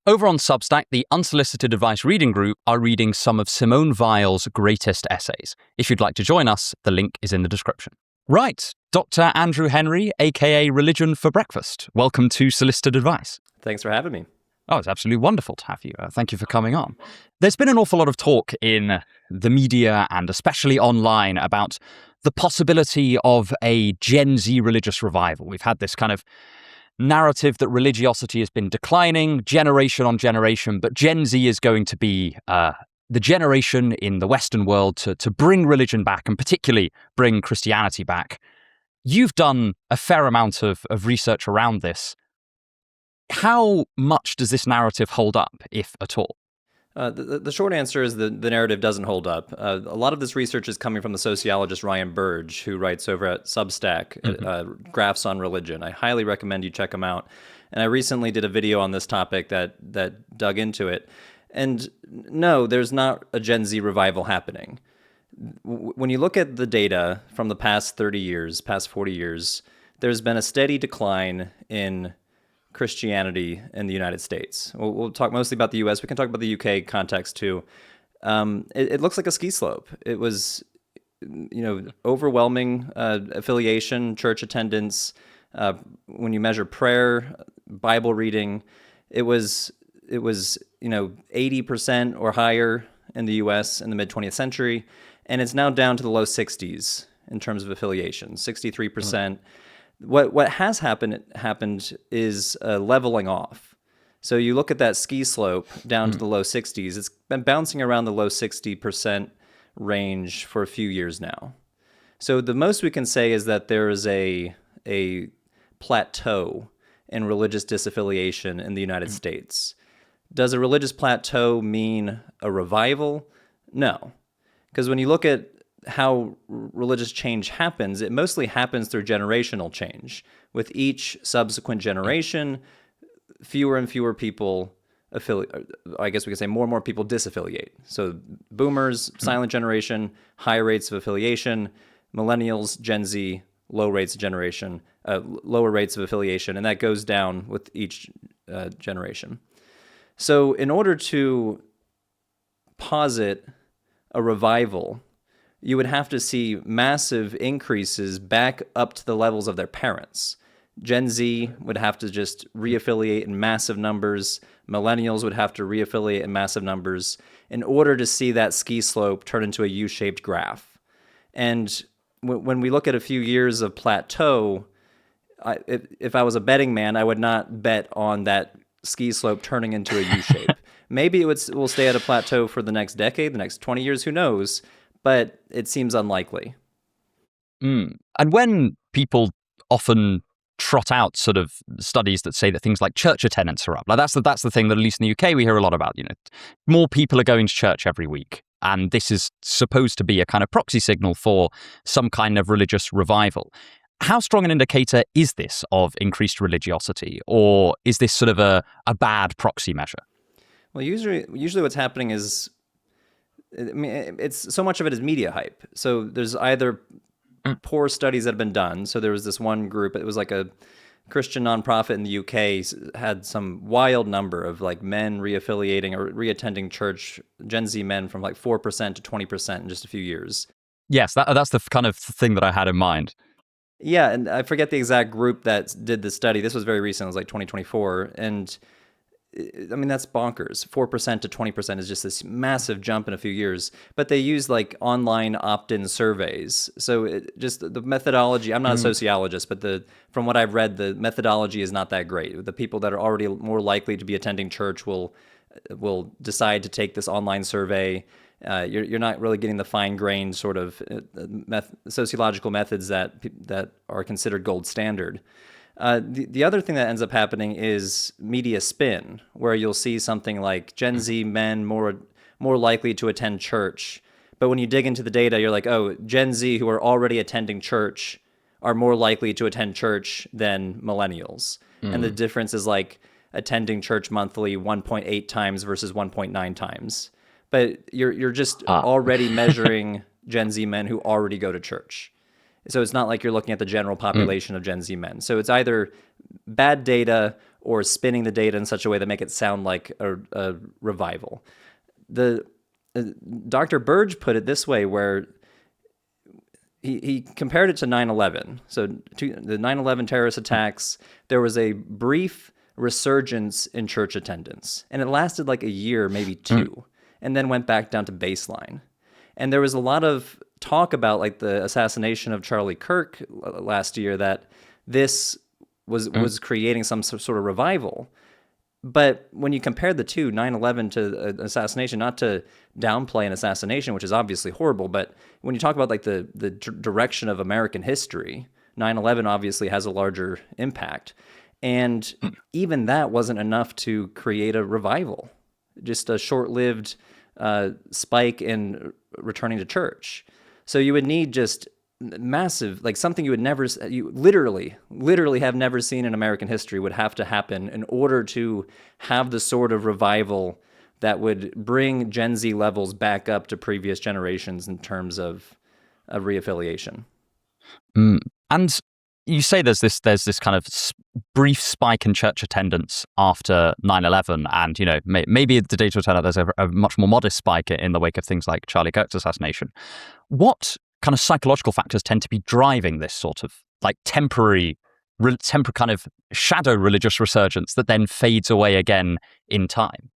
Over on Substack, the Unsolicited Advice Reading Group are reading some of Simone Weil's greatest essays. If you'd like to join us, the link is in the description. Right, Dr. Andrew Henry, aka Religion for Breakfast. Welcome to Solicited Advice. Thanks for having me. Oh, it's absolutely wonderful to have you. Thank you for coming on. There's been an awful lot of talk in the media and especially online about the possibility of a Gen Z religious revival. We've had this kind of narrative that religiosity has been declining generation on generation, but Gen Z is going to be the generation in the Western world to bring religion back, and particularly bring Christianity back. You've done a fair amount of research around this. How much does this narrative hold up, if at all? The short answer is the narrative doesn't hold up. A lot of this research is coming from the sociologist Ryan Burge, who writes over at Substack, Graphs on Religion. I highly recommend you check him out. And I recently did a video on this topic that dug into it. And no, there's not a Gen Z revival happening. When you look at the data from the past 30 years, past 40 years, there's been a steady decline in Christianity in the United States. We'll talk mostly about the U.S. We can talk about the U.K. context too. It looks like a ski slope. It was, overwhelming affiliation, church attendance. When you measure prayer, Bible reading, it was 80% or higher in the U.S. in the mid-20th century, and it's now down to the low 60s in terms of affiliation, 63%. What has happened is leveling off. So you look at that ski slope down to the low 60s. It's been bouncing around the low 60% range for a few years now. So the most we can say is that there is a plateau in religious disaffiliation in the United States. Does a religious plateau mean a revival? No. Because when you look at how religious change happens, it mostly happens through generational change. With each subsequent generation, fewer and fewer people I guess we could say more and more people disaffiliate. So boomers, silent generation, high rates of affiliation, millennials, Gen Z, lower rates of affiliation, and that goes down with each generation. So in order to posit a revival, you would have to see massive increases back up to the levels of their parents. Gen Z would have to just reaffiliate in massive numbers. Millennials would have to reaffiliate in massive numbers in order to see that ski slope turn into a U-shaped graph. And when we look at a few years of plateau, if I was a betting man, I would not bet on that ski slope turning into a U-shape. Maybe it will stay at a plateau for the next decade, the next 20 years, who knows? But it seems unlikely. And when people often trot out sort of studies that say that things like church attendance are up, like that's the thing that at least in the UK we hear a lot about. More people are going to church every week, and this is supposed to be a kind of proxy signal for some kind of religious revival. How strong an indicator is this of increased religiosity, or is this sort of a bad proxy measure? Well, usually what's happening is, it's so much of it is media hype. So there's either poor studies that have been done. So there was this one group, it was like a Christian nonprofit in the UK, had some wild number of like men reaffiliating or reattending church, Gen Z men, from like 4% to 20% in just a few years. Yes, that's the kind of thing that I had in mind. Yeah, and I forget the exact group that did the study. This was very recent. It was like 2024. And I mean, that's bonkers. 4% to 20% is just this massive jump in a few years. But they use like online opt-in surveys. So just the methodology, I'm not a sociologist, but from what I've read, the methodology is not that great. The people that are already more likely to be attending church will decide to take this online survey. You're not really getting the fine-grained sort of sociological methods that are considered gold standard. The other thing that ends up happening is media spin, where you'll see something like Gen Z men more likely to attend church. But when you dig into the data, you're like, oh, Gen Z who are already attending church are more likely to attend church than millennials. And the difference is like attending church monthly 1.8 times versus 1.9 times. But you're just already measuring Gen Z men who already go to church. So it's not like you're looking at the general population of Gen Z men. So it's either bad data or spinning the data in such a way that make it sound like a revival. The Dr. Burge put it this way, where he compared it to 9/11. So the 9/11 terrorist attacks, there was a brief resurgence in church attendance, and it lasted like a year, maybe two, and then went back down to baseline. And there was a lot of talk about like the assassination of Charlie Kirk last year, that this was creating some sort of revival. But when you compare the two, 9/11 to an assassination, not to downplay an assassination, which is obviously horrible, but when you talk about like the direction of American history, 9/11 obviously has a larger impact. And even that wasn't enough to create a revival, just a short-lived spike in returning to church. So you would need just massive, like something you literally have never seen in American history would have to happen in order to have the sort of revival that would bring Gen Z levels back up to previous generations in terms of reaffiliation. And you say there's this kind of brief spike in church attendance after 9/11, and maybe the data will turn out there's a much more modest spike in the wake of things like Charlie Kirk's assassination. What kind of psychological factors tend to be driving this sort of like temporary kind of shadow religious resurgence that then fades away again in time?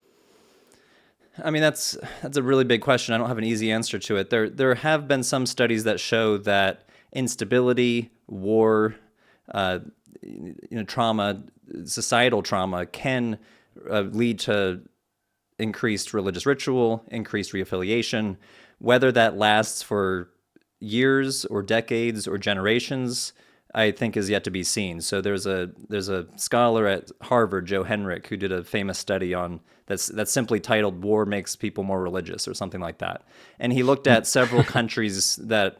I mean, that's a really big question. I don't have an easy answer to it. There have been some studies that show that instability, war, trauma, societal trauma can lead to increased religious ritual, increased reaffiliation. Whether that lasts for years or decades or generations, I think is yet to be seen. So there's a scholar at Harvard, Joe Henrich, who did a famous study on that's simply titled "War Makes People More Religious" or something like that. And he looked at several countries that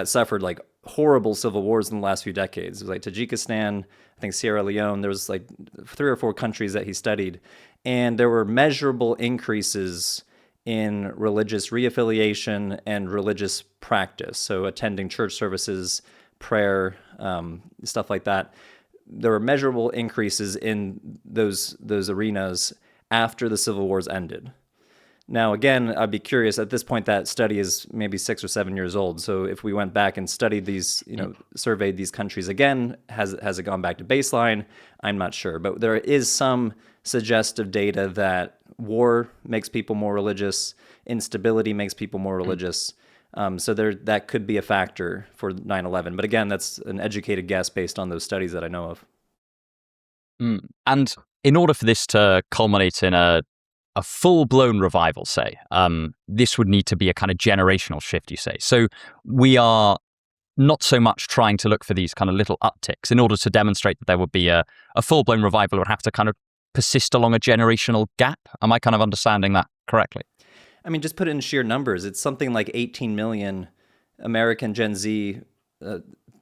suffered like horrible civil wars in the last few decades. It was like Tajikistan, I think Sierra Leone. There was like 3 or 4 countries that he studied, and there were measurable increases in religious reaffiliation and religious practice. So attending church services, prayer, stuff like that. There were measurable increases in those arenas after the civil wars ended. Now, again, I'd be curious, at this point, that study is maybe 6 or 7 years old. So if we went back and studied these, surveyed these countries again, has it gone back to baseline? I'm not sure. But there is some suggestive data that war makes people more religious, instability makes people more religious. So that could be a factor for 9/11. But again, that's an educated guess based on those studies that I know of. And in order for this to culminate in a full-blown revival, say, this would need to be a kind of generational shift, you say. So we are not so much trying to look for these kind of little upticks. In order to demonstrate that there would be a full-blown revival, it would have to kind of persist along a generational gap. Am I kind of understanding that correctly? I mean, just put it in sheer numbers. It's something like 18 million American Gen Z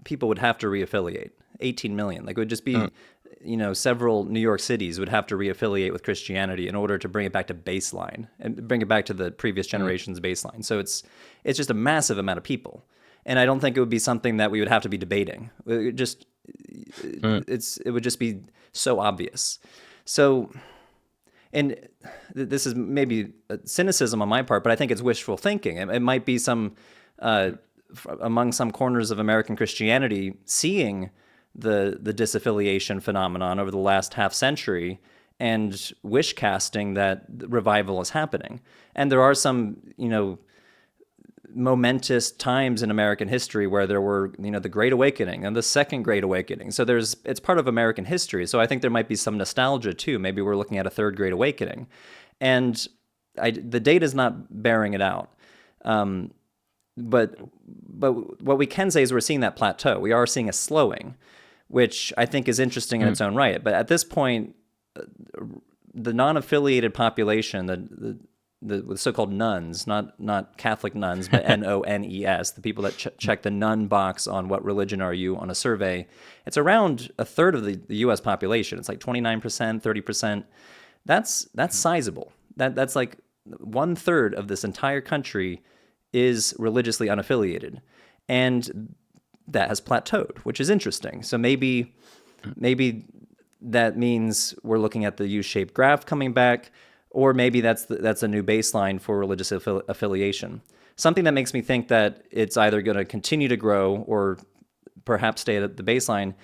people would have to reaffiliate. 18 million. Like it would just be, several New York cities would have to reaffiliate with Christianity in order to bring it back to baseline and bring it back to the previous generation's baseline. So it's just a massive amount of people. And I don't think it would be something that we would have to be debating. It would just be so obvious. So, and this is maybe a cynicism on my part, but I think it's wishful thinking. It might be some, among some corners of American Christianity, seeing the disaffiliation phenomenon over the last half century and wish casting that revival is happening. And there are some, momentous times in American history where there were, the Great Awakening and the Second Great Awakening. So it's part of American history. So I think there might be some nostalgia too. Maybe we're looking at a Third Great Awakening, and the data is not bearing it out. But what we can say is we're seeing that plateau. We are seeing a slowing, which I think is interesting in its own right. But at this point, the non-affiliated population, the so-called nuns, not Catholic nuns, but NONES, the people that check the nun box on what religion are you on a survey, it's around a third of the U.S. population. It's like 29%, 30%. That's sizable. That's like 1/3 of this entire country is religiously unaffiliated, and that has plateaued, which is interesting. So maybe that means we're looking at the U-shaped graph coming back, or maybe that's a new baseline for religious affiliation. Something that makes me think that it's either going to continue to grow or perhaps stay at the baseline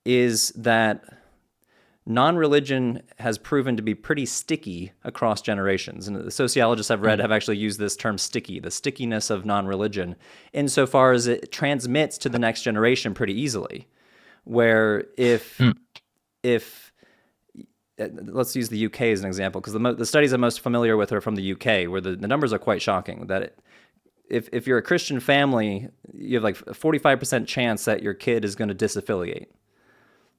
is that non-religion has proven to be pretty sticky across generations. And the sociologists I've read have actually used this term sticky, the stickiness of non-religion, insofar as it transmits to the next generation pretty easily. Where if let's use the UK as an example, because the studies I'm most familiar with are from the UK, where the numbers are quite shocking. That if you're a Christian family, you have like a 45% chance that your kid is going to disaffiliate.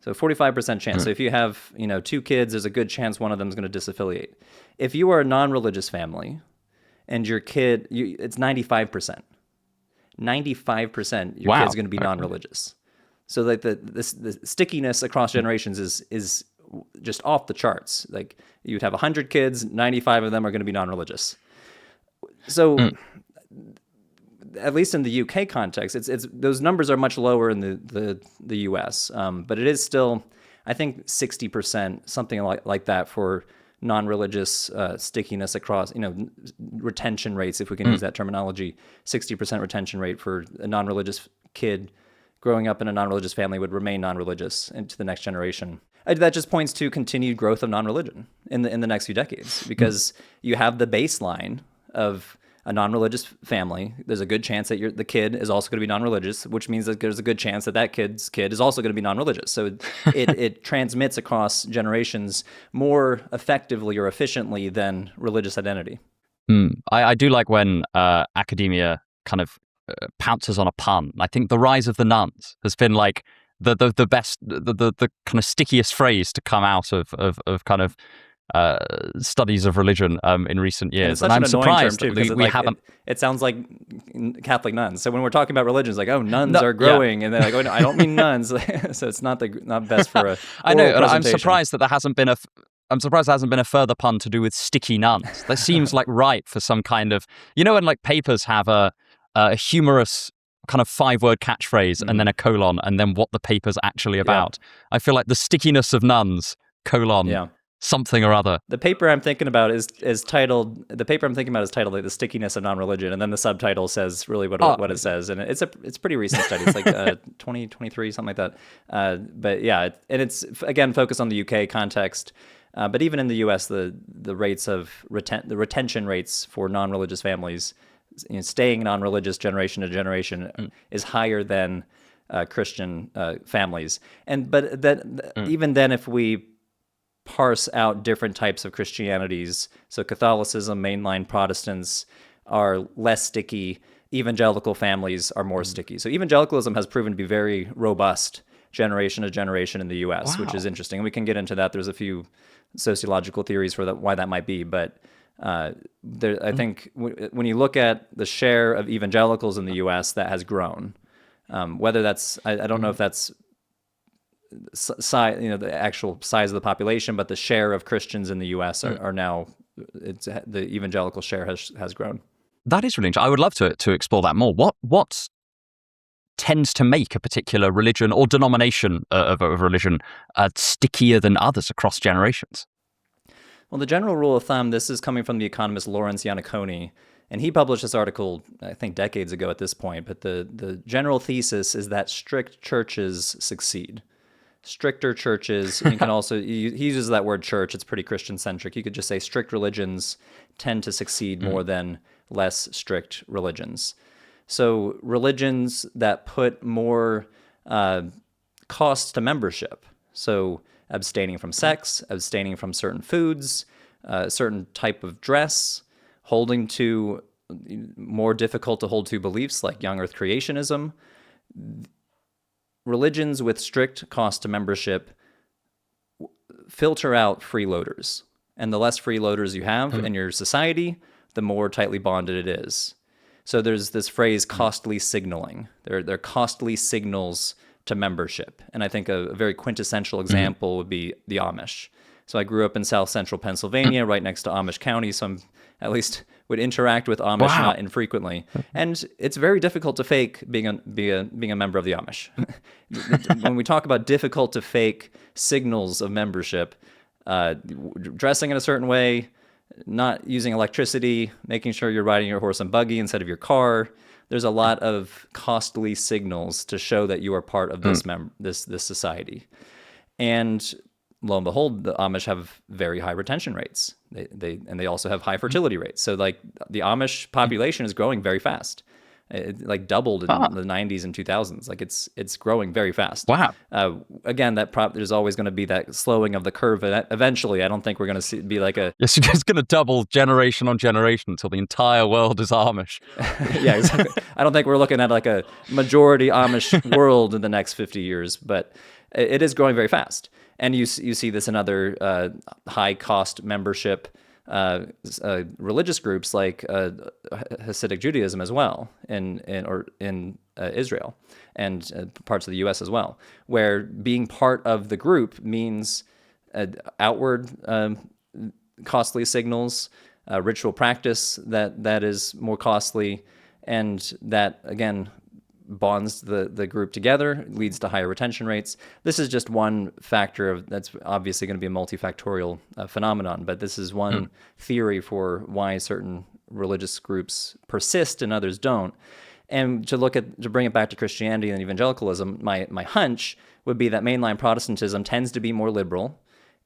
So 45% chance. So if you have, 2 kids, there's a good chance one of them is going to disaffiliate. If you are a non-religious family and your kid, it's 95%. 95% your kid's going to be non-religious. So like the stickiness across generations is just off the charts. Like you'd have 100 kids, 95 of them are going to be non-religious. So at least in the UK context, it's those numbers are much lower in the US, but it is still, I think 60%, something like that for non-religious stickiness across, retention rates, if we can use that terminology. 60% retention rate for a non-religious kid growing up in a non-religious family would remain non-religious into the next generation. That just points to continued growth of non-religion in the next few decades, because you have the baseline of a non-religious family. There's a good chance that the kid is also going to be non-religious, which means that there's a good chance that kid's kid is also going to be non-religious. So it transmits across generations more effectively or efficiently than religious identity. I do like when academia kind of pounces on a pun. I think the rise of the nuns has been like the best, the kind of stickiest phrase to come out of kind of studies of religion in recent years. And I'm surprised term too, because we haven't. It sounds like Catholic nuns. So when we're talking about religion, it's like, oh, nuns are growing, and they're like, oh, no, I don't mean nuns. So it's not best for a. I know, and I'm surprised that there hasn't been a further pun to do with sticky nuns. That seems like right for some kind of, when like papers have a humorous kind of 5-word catchphrase and then a colon and then what the paper's actually about. I feel like the stickiness of nuns, colon, something or other. The paper I'm thinking about is titled like The Stickiness of Non-Religion, and then the subtitle says really what it says, and it's a pretty recent study. It's like 2023, something like that. But yeah, and it's again focused on the UK context. But even in the US, the rates of the retention rates for non-religious families, staying non-religious generation to generation, is higher than Christian families. Even then, if we parse out different types of Christianities, so Catholicism, mainline Protestants are less sticky, evangelical families are more sticky. So evangelicalism has proven to be very robust generation to generation in the US, which is interesting. And we can get into that. There's a few sociological theories for why that might be, but I think when you look at the share of evangelicals in the US, that has grown. Whether that's, I don't know if that's size, the actual size of the population, but the share of Christians in the U.S. are now, the evangelical share has grown. That is really interesting. I would love to explore that more. What tends to make a particular religion or denomination of religion stickier than others across generations? Well, the general rule of thumb, this is coming from the economist Lawrence Iannacone, and he published this article, I think, decades ago at this point, but the general thesis is that strict churches succeed. Stricter churches, you can also, he uses that word church, it's pretty Christian-centric. You could just say strict religions tend to succeed more than less strict religions. So religions that put more costs to membership, so abstaining from sex, abstaining from certain foods, certain type of dress, holding to more difficult to hold to beliefs like young earth creationism. Religions with strict cost to membership filter out freeloaders. And the less freeloaders you have in your society, the more tightly bonded it is. So there's this phrase, costly signaling. They're costly signals to membership. And I think a very quintessential example would be the Amish. So I grew up in South Central Pennsylvania, right next to Amish County, so I'm at least would interact with Amish Wow. not infrequently. And it's very difficult to fake being a member of the Amish. When we talk about difficult to fake signals of membership, dressing in a certain way, not using electricity, making sure you're riding your horse and buggy instead of your car. There's a lot of costly signals to show that you are part of this this society. And lo and behold, the Amish have very high retention rates. They also have high fertility rates. So like the Amish population is growing very fast. It like doubled in the 90s and 2000s. Like it's growing very fast. Wow. Again, there's always going to be that slowing of the curve. Eventually, I don't think we're going to be like a Yes, it's going to double generation on generation until the entire world is Amish. yeah, exactly. I don't think we're looking at like a majority Amish world in the next 50 years, but it is growing very fast. And you see this in other high cost membership religious groups like Hasidic Judaism as well, in Israel and parts of the U.S. as well, where being part of the group means outward costly signals, ritual practice that is more costly, and that again bonds the group together, leads to higher retention rates. This is just one factor that's obviously going to be a multifactorial phenomenon, but this is one theory for why certain religious groups persist and others don't. And to bring it back to Christianity and evangelicalism, my hunch would be that mainline Protestantism tends to be more liberal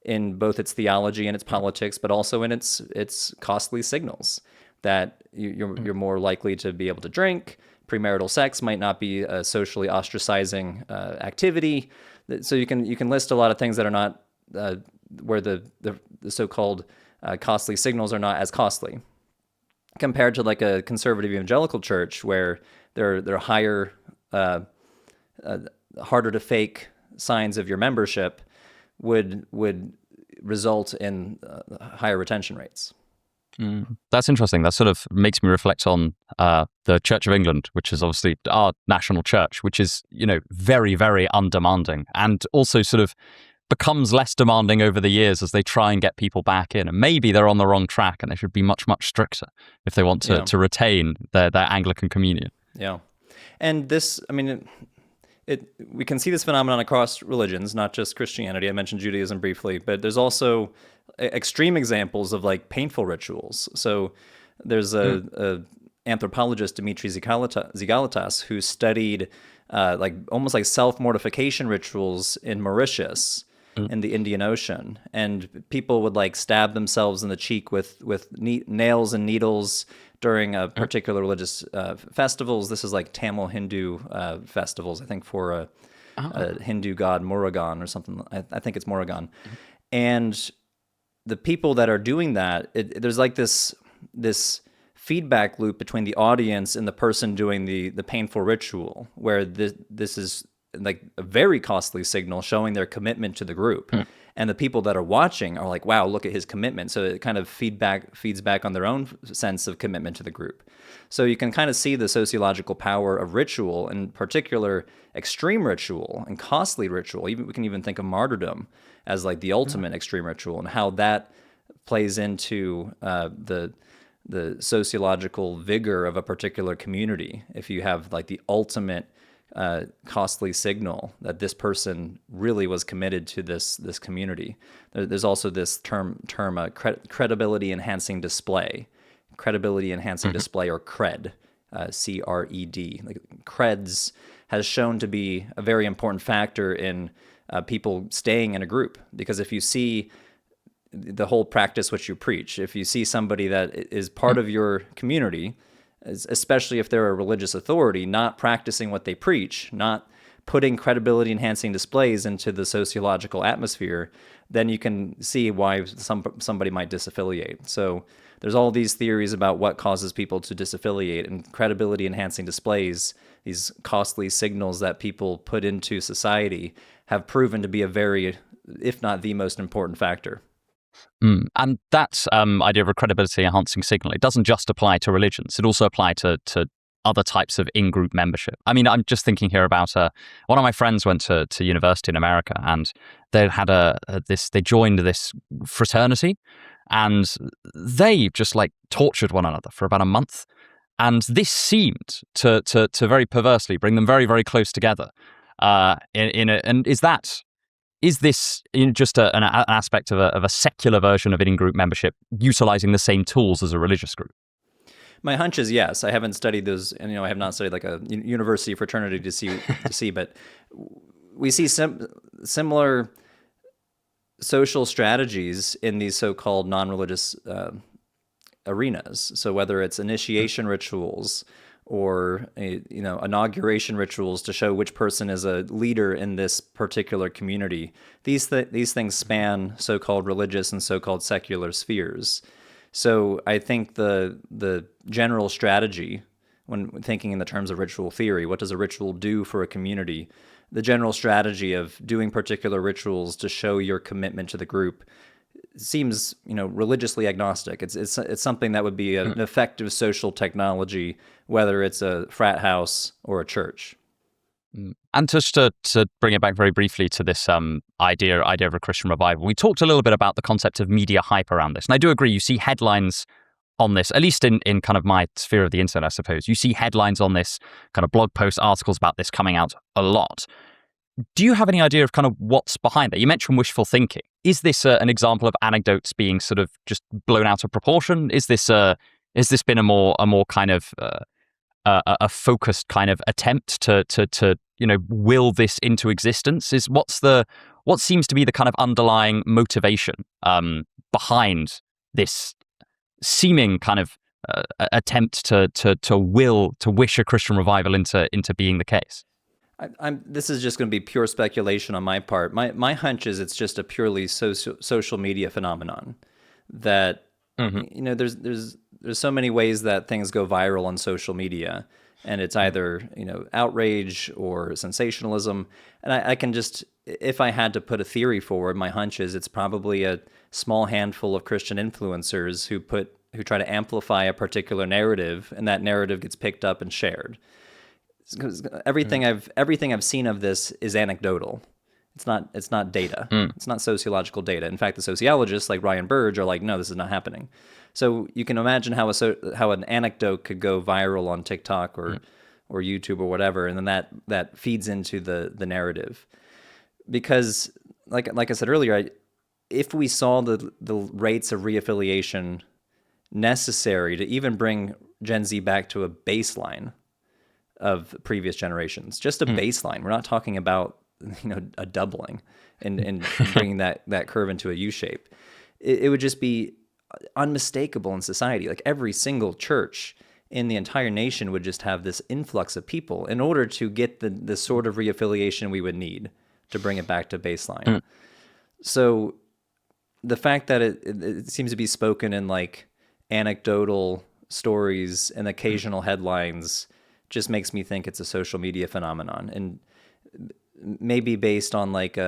in both its theology and its politics, but also in its costly signals, that you're more likely to be able to drink. Premarital sex might not be a socially ostracizing activity. So you can list a lot of things that are not where the so-called costly signals are not as costly, compared to like a conservative evangelical church where there are higher, harder to fake signs of your membership would result in higher retention rates. That's interesting. That sort of makes me reflect on the Church of England, which is obviously our national church, which is, very, very undemanding, and also sort of becomes less demanding over the years as they try and get people back in. And maybe they're on the wrong track and they should be much, much stricter if they want to retain their Anglican communion. Yeah. And this, I mean, we can see this phenomenon across religions, not just Christianity. I mentioned Judaism briefly, but there's also extreme examples of like painful rituals. So there's a anthropologist, Dimitri Zigalitas, who studied like almost like self-mortification rituals in Mauritius in the Indian Ocean, and people would like stab themselves in the cheek with nails and needles during a particular religious festivals. This is like Tamil Hindu festivals, I think, for a Hindu god Murugan or something. I think it's Murugan. And the people that are doing that, there's like this feedback loop between the audience and the person doing the painful ritual, where this is like a very costly signal showing their commitment to the group. And the people that are watching are like, wow, look at his commitment. So it kind of feeds back on their own sense of commitment to the group. So you can kind of see the sociological power of ritual, in particular extreme ritual and costly ritual. We can even think of martyrdom as like the ultimate extreme ritual, and how that plays into the sociological vigor of a particular community. If you have like the ultimate costly signal that this person really was committed to this community. There's also this term credibility enhancing display, display, or cred, CRED. Like, creds has shown to be a very important factor in people staying in a group, because if you see the whole practice which you preach, if you see somebody that is part of your community, especially if they're a religious authority, not practicing what they preach, not putting credibility enhancing displays into the sociological atmosphere, then you can see why somebody might disaffiliate. So there's all these theories about what causes people to disaffiliate, and credibility enhancing displays, these costly signals that people put into society, have proven to be a very, if not the most important factor. And that idea of a credibility enhancing signal, it doesn't just apply to religions. It also applies to other types of in-group membership. I mean, I'm just thinking here about one of my friends went to university in America, and they had they joined this fraternity, and they just like tortured one another for about a month. And this seemed to very perversely bring them very, very close together. And is this just an aspect of a secular version of in-group membership utilizing the same tools as a religious group? My hunch is yes. I haven't studied those, and I have not studied like a university fraternity to see, but we see similar social strategies in these so-called non-religious arenas. So whether it's initiation rituals or inauguration rituals to show which person is a leader in this particular community, these things span so-called religious and so-called secular spheres. So I think the general strategy, when thinking in the terms of ritual theory, what does a ritual do for a community? The general strategy of doing particular rituals to show your commitment to the group seems, religiously agnostic. It's something that would be an effective social technology, whether it's a frat house or a church. And just to bring it back very briefly to this idea of a Christian revival, we talked a little bit about the concept of media hype around this. And I do agree, you see headlines on this, at least in kind of my sphere of the internet, I suppose. You see headlines on this, kind of blog posts, articles about this coming out a lot. Do you have any idea of kind of what's behind that? You mentioned wishful thinking. Is this an example of anecdotes being sort of just blown out of proportion? Is this been a more kind of a focused kind of attempt to will this into existence? What seems to be the kind of underlying motivation behind this seeming kind of attempt to wish a Christian revival into being the case? This is just going to be pure speculation on my part. My hunch is it's just a purely social media phenomenon. That there's so many ways that things go viral on social media, and it's either outrage or sensationalism. And I can just, if I had to put a theory forward, my hunch is it's probably a small handful of Christian influencers who try to amplify a particular narrative, and that narrative gets picked up and shared. Because everything I've seen of this is anecdotal. It's not data. It's not sociological data. In fact, the sociologists like Ryan Burge are like, no, this is not happening. So you can imagine how an anecdote could go viral on TikTok or YouTube or whatever, and then that feeds into the narrative. Because like I said earlier, if we saw the rates of reaffiliation necessary to even bring Gen Z back to a baseline of previous generations, just a baseline. We're not talking about a doubling and bringing that curve into a U shape. It would just be unmistakable in society. Like every single church in the entire nation would just have this influx of people in order to get the sort of reaffiliation we would need to bring it back to baseline. So the fact that it seems to be spoken in like anecdotal stories and occasional headlines just makes me think it's a social media phenomenon, and maybe based on like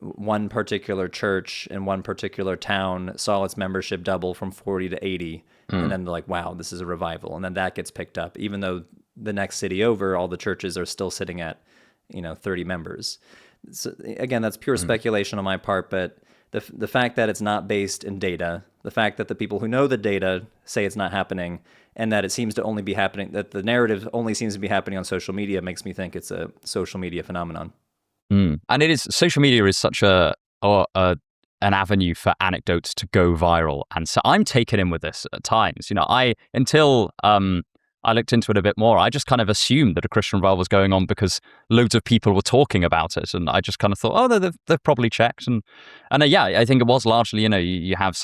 one particular church in one particular town saw its membership double from 40 to 80, and then they're like, wow, this is a revival, and then that gets picked up, even though the next city over, all the churches are still sitting at 30 members. So again, that's pure speculation on my part, but the fact that it's not based in data, the fact that the people who know the data say it's not happening, and that it seems to only be happening, that the narrative only seems to be happening on social media, makes me think it's a social media phenomenon. And social media is such an avenue for anecdotes to go viral, and so I'm taken in with this at times. Until I looked into it a bit more, I just kind of assumed that a Christian revival was going on because loads of people were talking about it, and I just kind of thought, oh, they've probably checked, and I think it was largely, you have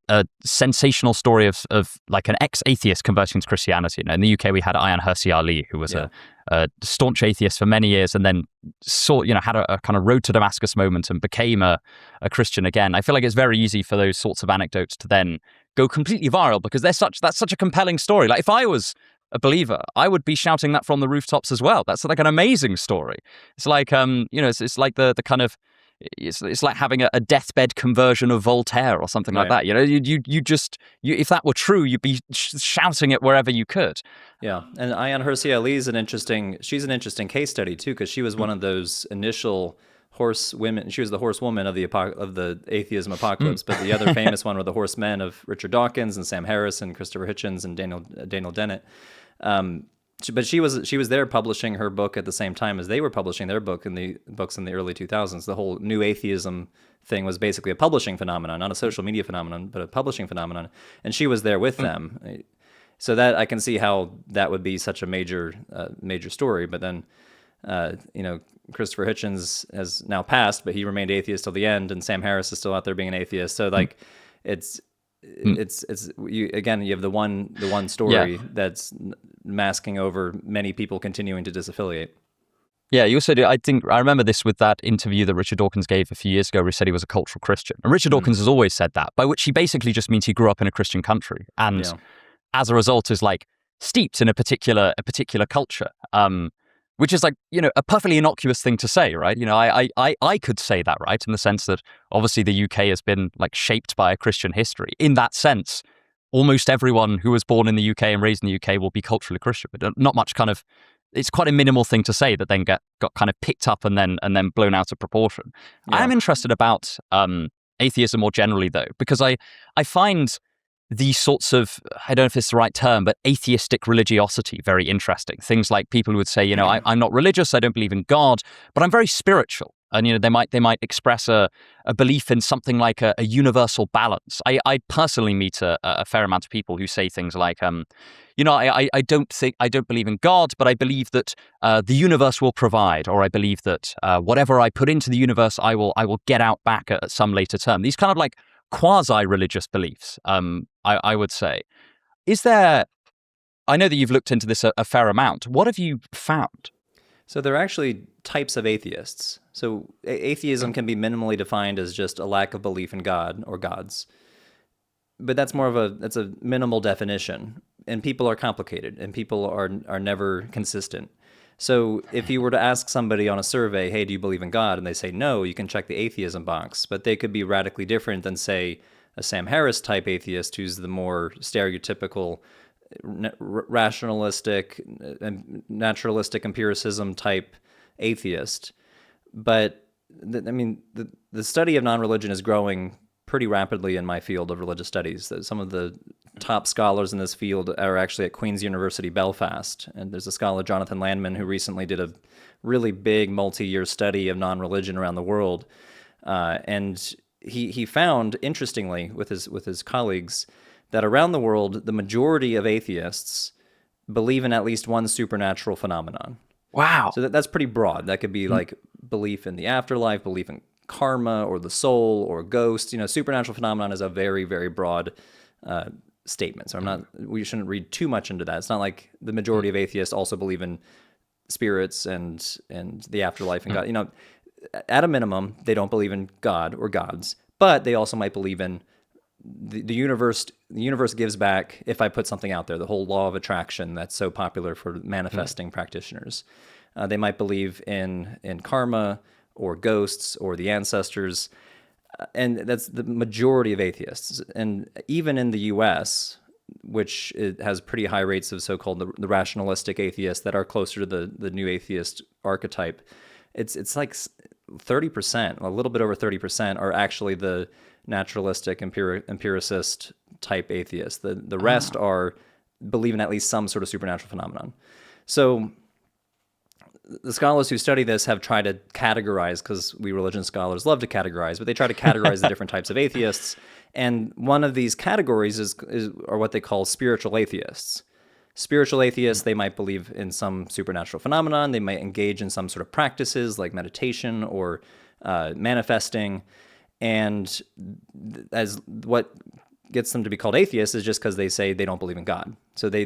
a sensational story of like an ex-atheist converting to Christianity. In the UK, we had Ayaan Hirsi Ali, who was a staunch atheist for many years, and then had a kind of road to Damascus moment and became a Christian again. I feel like it's very easy for those sorts of anecdotes to then go completely viral because that's such a compelling story. Like if I was a believer, I would be shouting that from the rooftops as well. That's like an amazing story. It's like it's like the kind of it's like having a deathbed conversion of Voltaire or something like that. If that were true, you'd be shouting it wherever you could. Yeah, and Ayaan Hirsi Ali is she's an interesting case study too, because she was one of those initial horsewomen. She was the horsewoman of the atheism apocalypse. But the other famous one were the horsemen of Richard Dawkins and Sam Harris and Christopher Hitchens and Daniel Dennett. But she was there publishing her book at the same time as they were publishing their books in the early 2000s. The whole new atheism thing was basically a publishing phenomenon, not a social media phenomenon, but a publishing phenomenon. And she was there with them. So that I can see how that would be such a major story. But then, Christopher Hitchens has now passed, but he remained atheist till the end, and Sam Harris is still out there being an atheist. So like, it's you have the one story that's masking over many people continuing to disaffiliate. Yeah, you also do. I remember this with that interview that Richard Dawkins gave a few years ago where he said he was a cultural Christian. And Richard Dawkins has always said that, by which he basically just means he grew up in a Christian country. And as a result is like steeped in a particular culture, which is like, a perfectly innocuous thing to say, right? I could say that, right? In the sense that obviously the UK has been like shaped by a Christian history. In that sense, almost everyone who was born in the UK and raised in the UK will be culturally Christian, but not much it's quite a minimal thing to say that then got kind of picked up and then blown out of proportion. Yeah. I am interested about atheism more generally though, because I find these sorts of, I don't know if it's the right term, but atheistic religiosity very interesting. Things like people who would say, I'm not religious, I don't believe in God, but I'm very spiritual. And, they might express a belief in something like a universal balance. I personally meet a fair amount of people who say things like, I don't believe in God, but I believe that the universe will provide, or I believe that whatever I put into the universe, I will get out back at some later term. These kind of like quasi-religious beliefs, I would say. I know that you've looked into this a fair amount. What have you found? So there are actually types of atheists. So atheism can be minimally defined as just a lack of belief in God or gods. But that's that's a minimal definition. And people are complicated, and people are never consistent. So if you were to ask somebody on a survey, hey, do you believe in God? And they say no, you can check the atheism box. But they could be radically different than, say, a Sam Harris type atheist who's the more stereotypical rationalistic and naturalistic empiricism type atheist. But the study of non-religion is growing pretty rapidly in my field of religious studies. Some of the top scholars in this field are actually at Queen's University Belfast, and there's a scholar, Jonathan Landman, who recently did a really big multi-year study of non-religion around the world, and he found, interestingly, with his colleagues, that around the world, the majority of atheists believe in at least one supernatural phenomenon. Wow. So that's pretty broad. That could be like belief in the afterlife, belief in karma or the soul or ghosts. Supernatural phenomenon is a very, very broad statement. So we shouldn't read too much into that. It's not like the majority of atheists also believe in spirits and the afterlife and God. At a minimum, they don't believe in God or gods, but they also might believe in the universe. The universe gives back if I put something out there. The whole law of attraction that's so popular for manifesting practitioners. They might believe in karma or ghosts or the ancestors, and that's the majority of atheists. And even in the U.S., which it has pretty high rates of so-called the rationalistic atheists that are closer to the new atheist archetype, it's like 30%, a little bit over 30% are actually the naturalistic empiricist type atheists. The rest are believe in at least some sort of supernatural phenomenon. So the scholars who study this have tried to categorize, because we religion scholars love to categorize, but they try to categorize the different types of atheists. And one of these categories are what they call spiritual atheists. Spiritual atheists, they might believe in some supernatural phenomenon. They might engage in some sort of practices like meditation or manifesting. And as what gets them to be called atheists is just because they say they don't believe in God. So they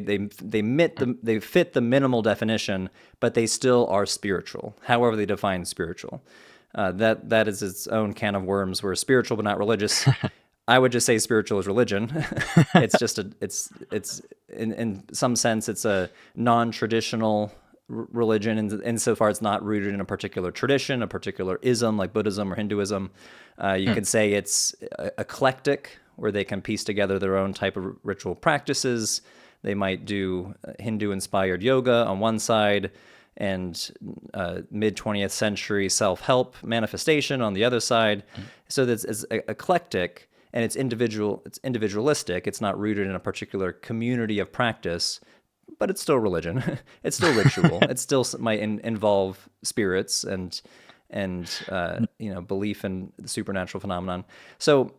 fit the minimal definition, but they still are spiritual, however they define spiritual. That is its own can of worms. Where spiritual but not religious. I would just say spiritual is religion. It's just it's in some sense it's a non-traditional religion, and insofar it's not rooted in a particular tradition, a particular ism like Buddhism or Hinduism. You could say it's eclectic, where they can piece together their own type of ritual practices. They might do Hindu-inspired yoga on one side. and mid 20th century self-help manifestation on the other side. So that's it's eclectic and it's individualistic. It's not rooted in a particular community of practice, but it's still religion. It's still ritual. It still might involve spirits and belief in the supernatural phenomenon. So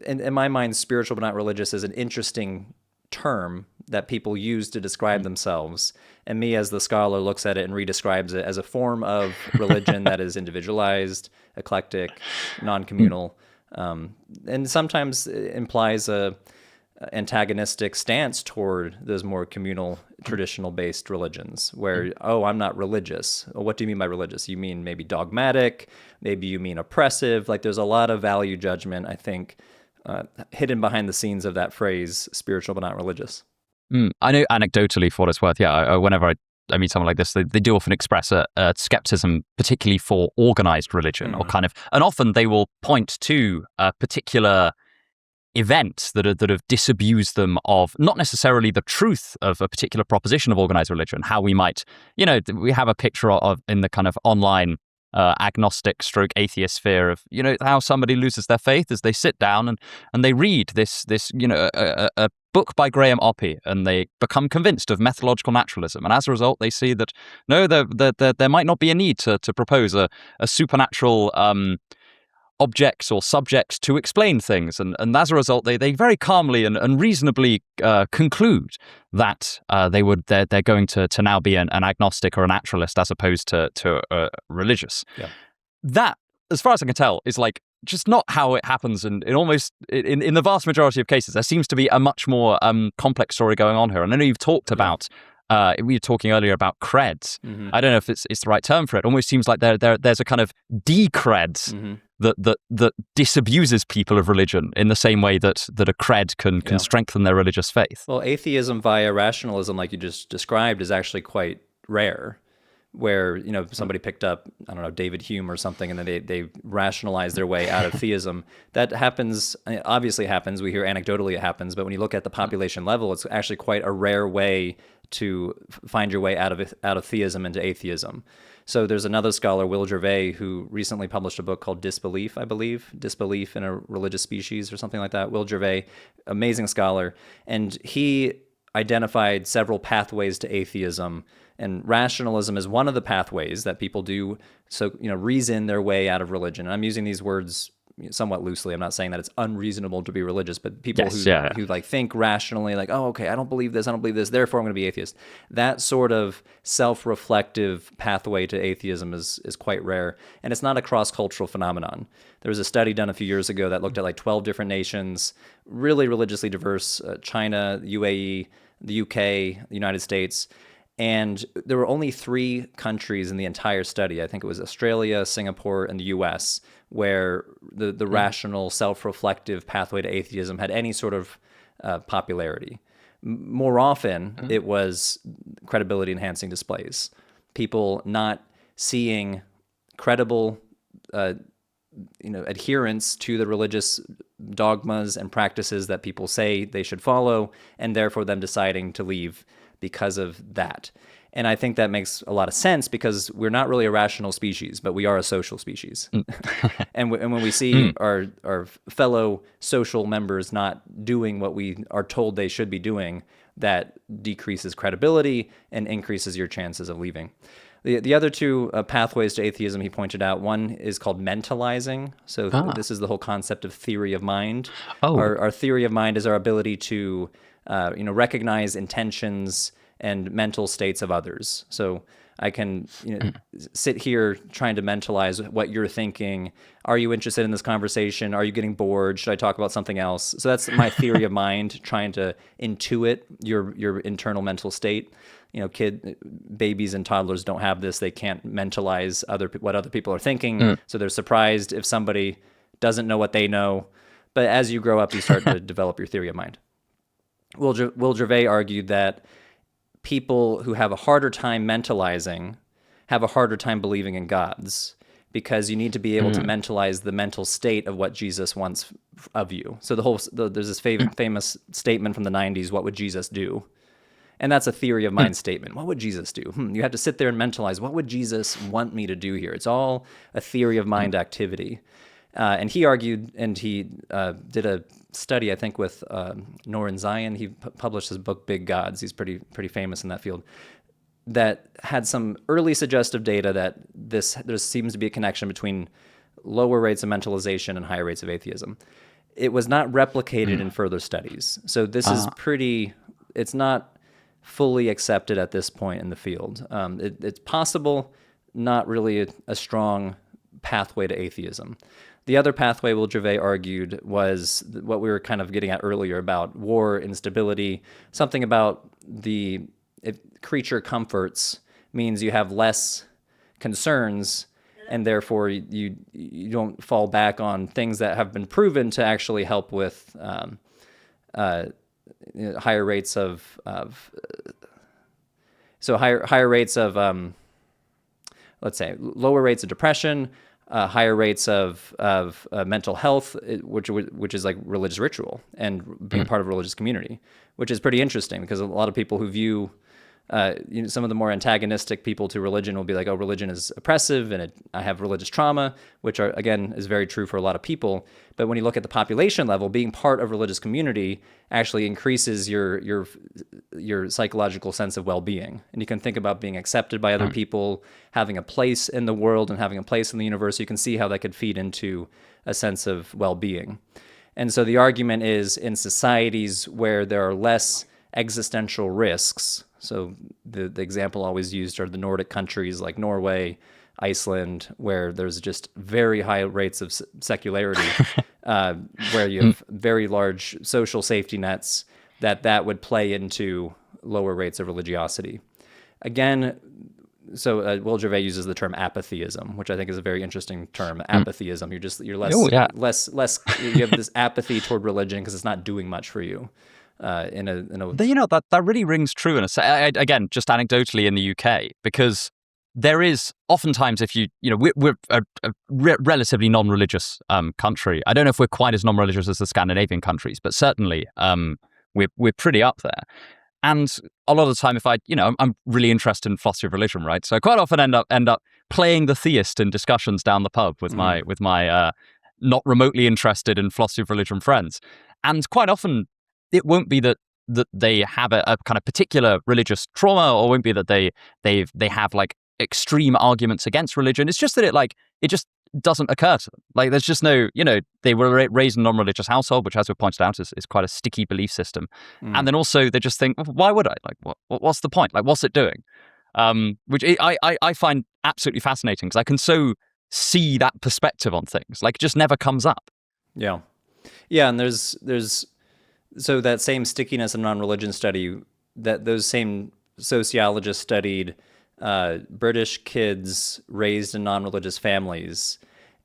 in my mind, spiritual but not religious is an interesting term that people use to describe themselves. And me, as the scholar, looks at it and redescribes it as a form of religion that is individualized, eclectic, non-communal, and sometimes implies a antagonistic stance toward those more communal, traditional-based religions, where, oh, I'm not religious. Well, what do you mean by religious? You mean maybe dogmatic, maybe you mean oppressive. Like, there's a lot of value judgment, I think, hidden behind the scenes of that phrase, spiritual but not religious. I know anecdotally, for what it's worth, whenever I meet someone like this, they do often express a skepticism, particularly for organized religion, or and often they will point to particular events that have disabused them of not necessarily the truth of a particular proposition of organized religion, how we might, we have a picture of in the kind of online agnostic stroke atheist sphere of, how somebody loses their faith as they sit down and they read this a book by Graham Oppy, and they become convinced of methodological naturalism. And as a result, they see that, no, there might not be a need to propose a supernatural objects or subjects to explain things, and as a result, they very calmly and reasonably conclude that they're going to now be an agnostic or a naturalist as opposed to religious. Yeah. That, as far as I can tell, is like just not how it happens, and in the vast majority of cases, there seems to be a much more complex story going on here. And I know you've talked about. We were talking earlier about creds. I don't know if it's the right term for it. It almost seems like there's a kind of decreds that disabuses people of religion in the same way that a cred can strengthen their religious faith. Well, atheism via rationalism, like you just described, is actually quite rare. Where somebody picked up, I don't know, David Hume or something, and then they rationalized their way out of theism. That happens, obviously happens. We hear anecdotally it happens, but when you look at the population level, it's actually quite a rare way to find your way out of theism into atheism. So there's another scholar, Will Gervais, who recently published a book called Disbelief, I believe, Disbelief in a Religious Species or something like that. Will Gervais, amazing scholar, and he identified several pathways to atheism, and rationalism is one of the pathways that people do. So, reason their way out of religion. And I'm using these words somewhat loosely. I'm not saying that it's unreasonable to be religious, but people who like think rationally, like, oh, okay, I don't believe this, therefore I'm going to be atheist. That sort of self-reflective pathway to atheism is quite rare, and it's not a cross-cultural phenomenon. There was a study done a few years ago that looked at like 12 different nations, really religiously diverse, China, UAE, the UK, the United States, and there were only 3 countries in the entire study. I think it was Australia, Singapore, and the US, where the rational, self-reflective pathway to atheism had any sort of popularity. More often, it was credibility-enhancing displays. People not seeing credible adherence to the religious dogmas and practices that people say they should follow, and therefore them deciding to leave because of that. And I think that makes a lot of sense, because we're not really a rational species, but we are a social species. And when we see our fellow social members not doing what we are told they should be doing, that decreases credibility and increases your chances of leaving. The other 2 pathways to atheism he pointed out, one is called mentalizing. So this is the whole concept of theory of mind. Our theory of mind is our ability to recognize intentions and mental states of others. So I can sit here trying to mentalize what you're thinking. Are you interested in this conversation? Are you getting bored? Should I talk about something else? So that's my theory of mind, trying to intuit your internal mental state. Babies and toddlers don't have this. They can't mentalize what other people are thinking. So they're surprised if somebody doesn't know what they know. But as you grow up, you start to develop your theory of mind. Will Gervais argued that people who have a harder time mentalizing have a harder time believing in gods, because you need to be able to mentalize the mental state of what Jesus wants of you. So there's this famous statement from the 90s, what would Jesus do? And that's a theory of mind statement. What would Jesus do? You have to sit there and mentalize, what would Jesus want me to do here? It's all a theory of mind activity. And he argued, and he did a study, I think, with Noren Zion. He published his book, Big Gods. He's pretty famous in that field. That had some early suggestive data that there seems to be a connection between lower rates of mentalization and higher rates of atheism. It was not replicated in further studies. So this is it's not fully accepted at this point in the field. It's possible, not really a strong pathway to atheism. The other pathway Will Gervais argued was what we were kind of getting at earlier about war, instability, something about if creature comforts means you have less concerns, and therefore you don't fall back on things that have been proven to actually help with higher rates of higher rates of let's say lower rates of depression, higher rates of mental health, which is like religious ritual and being part of a religious community, which is pretty interesting because a lot of people who view some of the more antagonistic people to religion will be like, oh, religion is oppressive and I have religious trauma, which again is very true for a lot of people. But when you look at the population level, being part of a religious community actually increases your psychological sense of well-being. And you can think about being accepted by other people, having a place in the world and having a place in the universe. You can see how that could feed into a sense of well-being. And so the argument is in societies where there are less existential risks. So the example always used are the Nordic countries like Norway, Iceland, where there's just very high rates of secularity, where you have very large social safety nets, that would play into lower rates of religiosity. Again, so Will Gervais uses the term apatheism, which I think is a very interesting term. Apatheism. You're less you have this apathy toward religion because it's not doing much for you. That really rings true again, just anecdotally in the UK, because there is oftentimes, if we're a relatively non-religious country. I don't know if we're quite as non-religious as the Scandinavian countries, but certainly we're pretty up there. And a lot of the time, if I'm really interested in philosophy of religion, right? So I quite often end up playing the theist in discussions down the pub with my not remotely interested in philosophy of religion friends, and quite often it won't be that they have a kind of particular religious trauma, or won't be that they have like extreme arguments against religion. It's just that it just doesn't occur to them. Like there's just no, they were raised in a non-religious household, which, as we pointed out, is quite a sticky belief system. And then also they just think, well, why would I? Like, what's the point? Like, what's it doing? Which I find absolutely fascinating because I can so see that perspective on things. Like, it just never comes up. Yeah, and there's so that same stickiness in non-religion study, that those same sociologists studied British kids raised in non-religious families,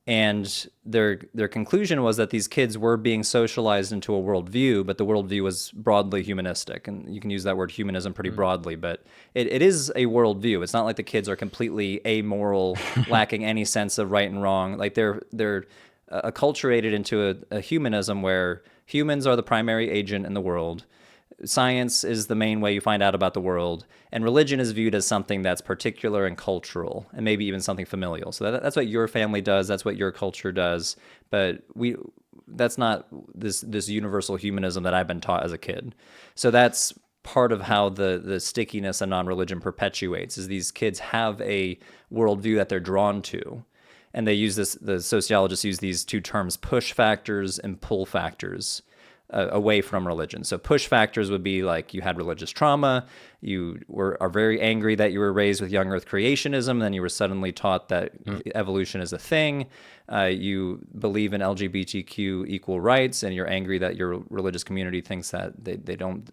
and their conclusion was that these kids were being socialized into a worldview, but the worldview was broadly humanistic, and you can use that word humanism pretty broadly, but it is a worldview. It's not like the kids are completely amoral, lacking any sense of right and wrong. Like they're acculturated into a humanism where humans are the primary agent in the world. Science is the main way you find out about the world, and religion is viewed as something that's particular and cultural, and maybe even something familial. So that's what your family does, that's what your culture does, but that's not this universal humanism that I've been taught as a kid. So that's part of how the stickiness of non-religion perpetuates, is these kids have a worldview that they're drawn to. And they use the sociologists use these two terms, push factors and pull factors, away from religion. So push factors would be like you had religious trauma, you are very angry that you were raised with young earth creationism, then you were suddenly taught that evolution is a thing, you believe in LGBTQ equal rights, and you're angry that your religious community thinks that they don't,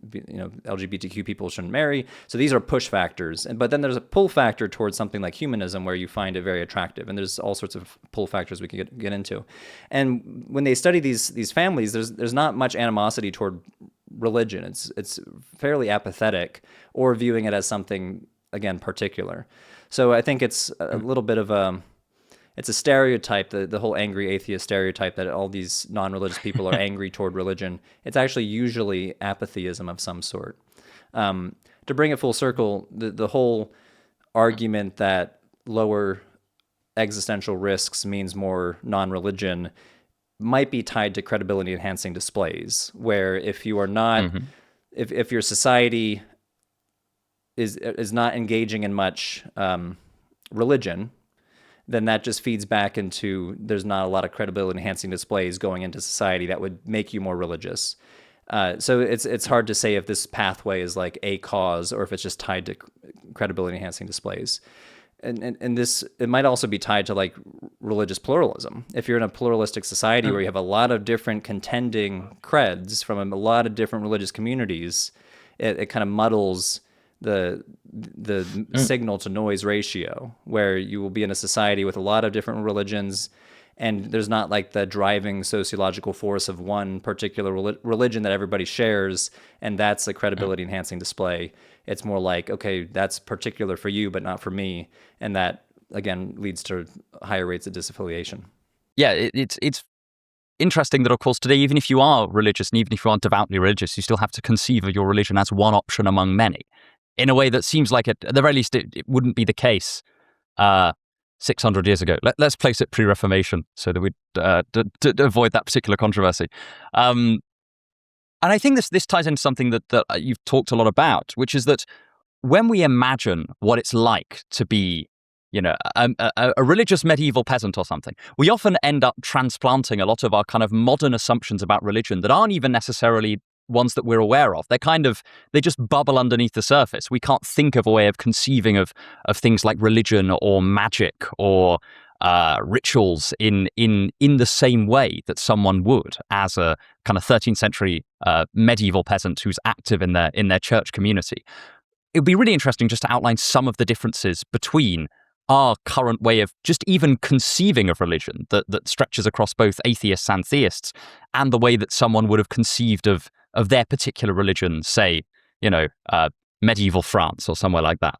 LGBTQ people shouldn't marry. So these are push factors. But then there's a pull factor towards something like humanism where you find it very attractive. And there's all sorts of pull factors we can get into. And when they study these families, there's not much animosity toward religion. It's fairly apathetic, or viewing it as something, again, particular. So I think it's a little bit of it's a stereotype, the whole angry atheist stereotype, that all these non-religious people are angry toward religion. It's actually usually apatheism of some sort. to bring it full circle, the whole argument that lower existential risks means more non-religion might be tied to credibility enhancing displays, where if you are not, if your society is not engaging in much religion, then that just feeds back into there's not a lot of credibility enhancing displays going into society that would make you more religious. So it's hard to say if this pathway is like a cause or if it's just tied to credibility enhancing displays. And this, it might also be tied to like religious pluralism. If you're in a pluralistic society where you have a lot of different contending creds from a lot of different religious communities, it kind of muddles the signal to noise ratio, where you will be in a society with a lot of different religions, and there's not like the driving sociological force of one particular religion that everybody shares, and that's a credibility enhancing display. It's more like, okay, that's particular for you, but not for me. And that, again, leads to higher rates of disaffiliation. Yeah, it's interesting that, of course, today, even if you are religious and even if you aren't devoutly religious, you still have to conceive of your religion as one option among many, in a way that seems like, at the very least, it wouldn't be the case 600 years ago. Let's place it pre-Reformation so that we avoid that particular controversy. And I think this ties into something that you've talked a lot about, which is that when we imagine what it's like to be, a religious medieval peasant or something, we often end up transplanting a lot of our kind of modern assumptions about religion that aren't even necessarily ones that we're aware of. They just bubble underneath the surface. We can't think of a way of conceiving of things like religion or magic or rituals in the same way that someone would as a kind of 13th century medieval peasant who's active in their church community. It would be really interesting just to outline some of the differences between our current way of just even conceiving of religion that stretches across both atheists and theists, and the way that someone would have conceived of their particular religion, say, medieval France or somewhere like that.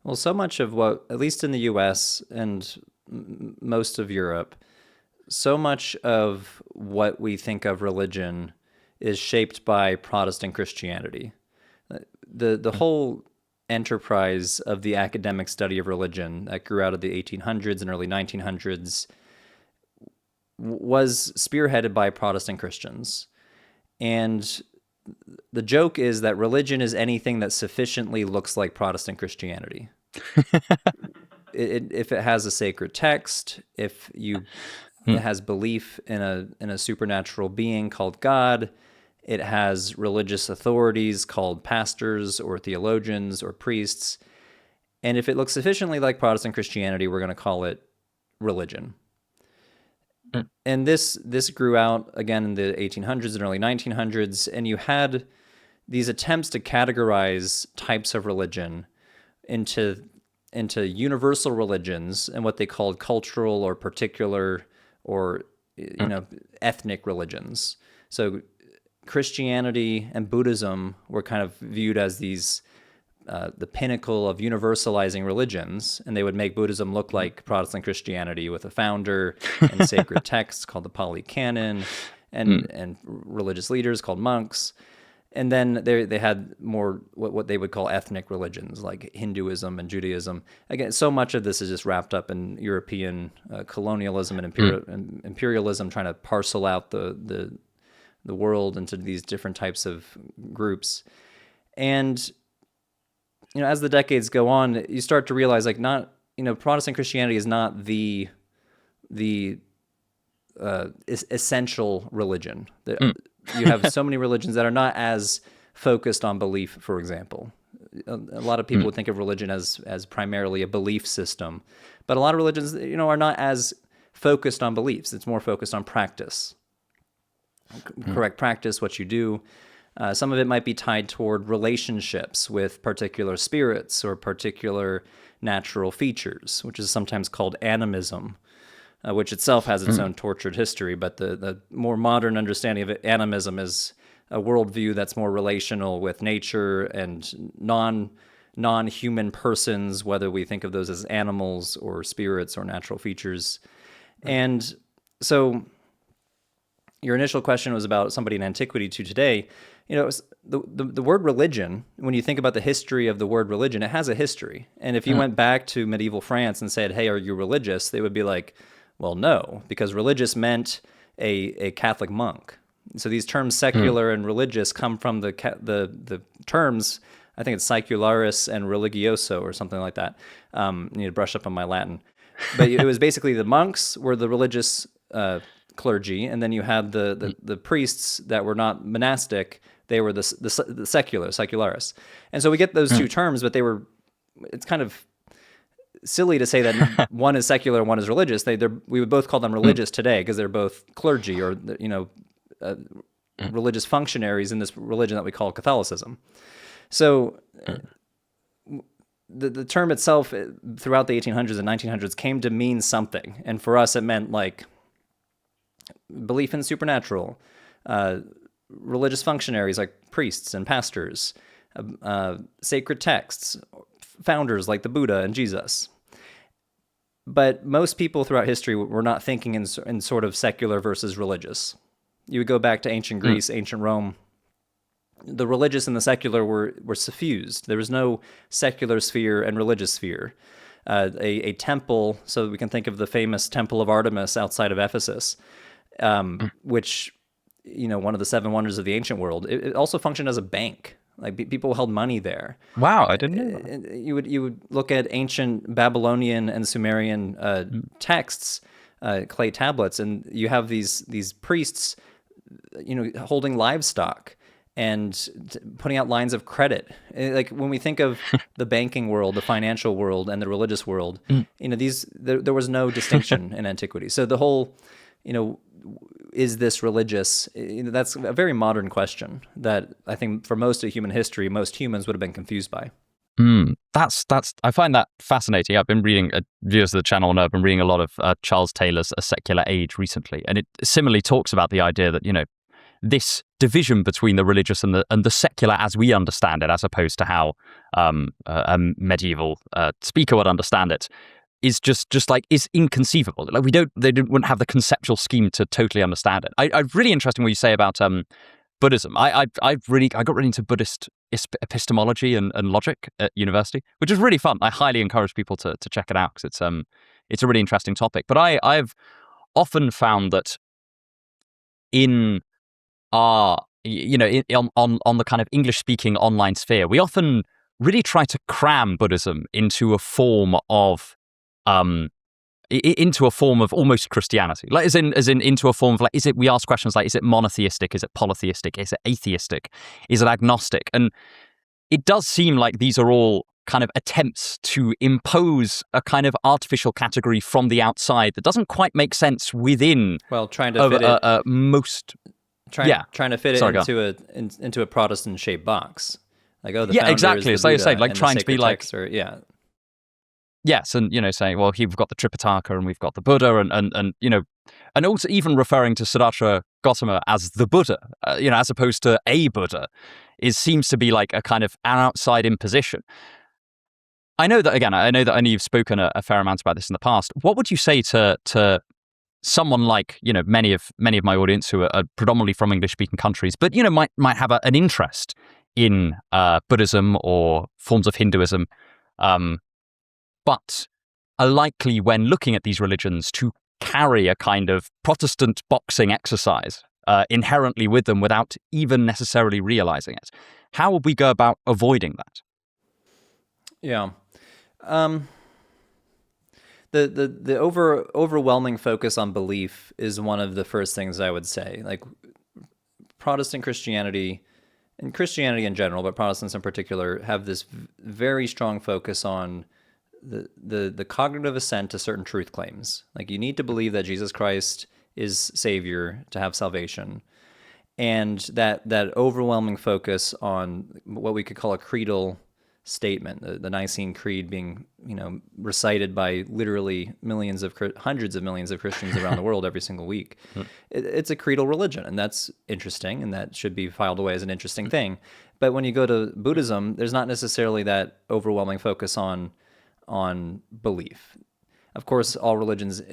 Well, so much of what, at least in the US and most of Europe, so much of what we think of religion is shaped by Protestant Christianity. The whole enterprise of the academic study of religion that grew out of the 1800s and early 1900s was spearheaded by Protestant Christians. And the joke is that religion is anything that sufficiently looks like Protestant Christianity. If it has a sacred text, if it has belief in a supernatural being called God, it has religious authorities called pastors or theologians or priests, and if it looks sufficiently like Protestant Christianity, we're going to call it religion. And this grew out again in the 1800s and early 1900s, and you had these attempts to categorize types of religion into universal religions and what they called cultural or particular or ethnic religions. So Christianity and Buddhism were kind of viewed as these the pinnacle of universalizing religions, and they would make Buddhism look like Protestant Christianity with a founder and sacred texts called the Pali Canon and religious leaders called monks. And then they had more what they would call ethnic religions like Hinduism and Judaism. Again, so much of this is just wrapped up in European colonialism and imperialism, trying to parcel out the world into these different types of groups. And as the decades go on, you start to realize Protestant Christianity is not the essential religion. You have so many religions that are not as focused on belief, for example. A lot of people would think of religion as primarily a belief system, but a lot of religions, are not as focused on beliefs. It's more focused on practice. Correct practice, what you do. Some of it might be tied toward relationships with particular spirits or particular natural features, which is sometimes called animism, which itself has its own tortured history. But the more modern understanding of animism is a worldview that's more relational with nature and non-human persons, whether we think of those as animals or spirits or natural features. And so your initial question was about somebody in antiquity to today. The word religion, when you think about the history of the word religion, it has a history. And if you went back to medieval France and said, hey, are you religious? They would be like, well, no, because religious meant a Catholic monk. So these terms secular and religious come from the terms, I think it's secularis and religioso or something like that. I need to brush up on my Latin. But it was basically the monks were the religious clergy, and then you had the priests that were not monastic. They were the secular, secularis. And so we get those two terms, but it's kind of silly to say that one is secular and one is religious. We would both call them religious today because they're both clergy or, religious functionaries in this religion that we call Catholicism. So the term itself throughout the 1800s and 1900s came to mean something. And for us, it meant like belief in the supernatural, religious functionaries like priests and pastors, sacred texts, founders like the Buddha and Jesus. But most people throughout history were not thinking in sort of secular versus religious. You would go back to ancient Greece, ancient Rome. The religious and the secular were suffused. There was no secular sphere and religious sphere. A temple, so we can think of the famous Temple of Artemis outside of Ephesus, which, one of the seven wonders of the ancient world. It also functioned as a bank. Like people held money there. Wow, I didn't know that. You would look at ancient Babylonian and Sumerian texts, clay tablets, and you have these priests, holding livestock and putting out lines of credit. Like when we think of the banking world, the financial world, and the religious world, there was no distinction in antiquity. So the whole, is this religious? That's a very modern question that I think for most of human history, most humans would have been confused by. That's. I find that fascinating. I've been reading viewers of the channel know I've been reading a lot of Charles Taylor's A Secular Age recently, and it similarly talks about the idea that this division between the religious and the secular as we understand it, as opposed to how a medieval speaker would understand it, is is inconceivable. Like they wouldn't have the conceptual scheme to totally understand it. I really interesting what you say about Buddhism. I got really into Buddhist epistemology and logic at university, which is really fun. I highly encourage people to check it out because it's a really interesting topic. But I've often found that in our on the kind of English speaking online sphere, we often really try to cram Buddhism into a form of almost Christianity, like as in into a form of like, we ask questions like, is it monotheistic? Is it polytheistic? Is it atheistic? Is it agnostic? And it does seem like these are all kind of attempts to impose a kind of artificial category from the outside that doesn't quite make sense within. Well, trying to fit it most. Trying to fit it into a Protestant shaped box. Like, the founder exactly. Is As the you Buddha, say, like and trying to be like, yes, and saying, well, we've got the Tripitaka and we've got the Buddha, and also even referring to Siddhartha Gautama as the Buddha, as opposed to a Buddha, seems to be like a kind of an outside imposition. I know that you've spoken a fair amount about this in the past. What would you say to someone like many of my audience who are predominantly from English speaking countries, but might have an interest in Buddhism or forms of Hinduism, but are likely, when looking at these religions, to carry a kind of Protestant boxing exercise inherently with them without even necessarily realizing it? How would we go about avoiding that? Yeah. The overwhelming focus on belief is one of the first things I would say. Like Protestant Christianity, and Christianity in general, but Protestants in particular, have this very strong focus on the cognitive assent to certain truth claims. Like, you need to believe that Jesus Christ is Savior to have salvation. And that overwhelming focus on what we could call a creedal statement, the Nicene Creed being, recited by literally hundreds of millions of Christians around the world every single week. It's a creedal religion, and that's interesting, and that should be filed away as an interesting thing. But when you go to Buddhism, there's not necessarily that overwhelming focus on belief. Of course, all religions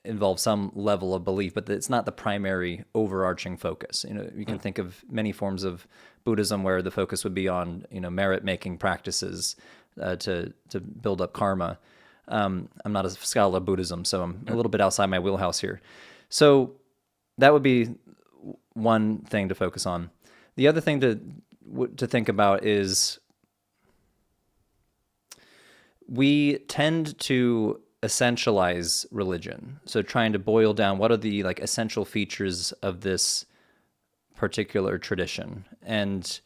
involve some level of belief, but it's not the primary overarching focus. You can think of many forms of Buddhism where the focus would be on, merit-making practices to build up karma. I'm not a scholar of Buddhism, so I'm a little bit outside my wheelhouse here. So that would be one thing to focus on. The other thing to think about is we tend to essentialize religion. So trying to boil down what are the essential features of this particular tradition. And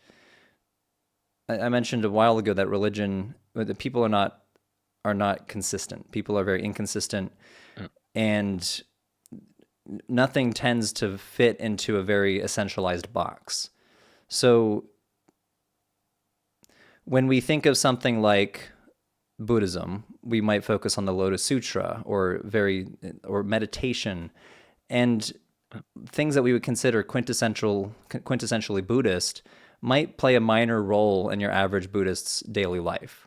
I mentioned a while ago that religion, the people are not consistent. People are very inconsistent, and nothing tends to fit into a very essentialized box. So when we think of something like Buddhism, we might focus on the Lotus Sutra or meditation, and things that we would consider quintessentially Buddhist might play a minor role in your average Buddhist's daily life.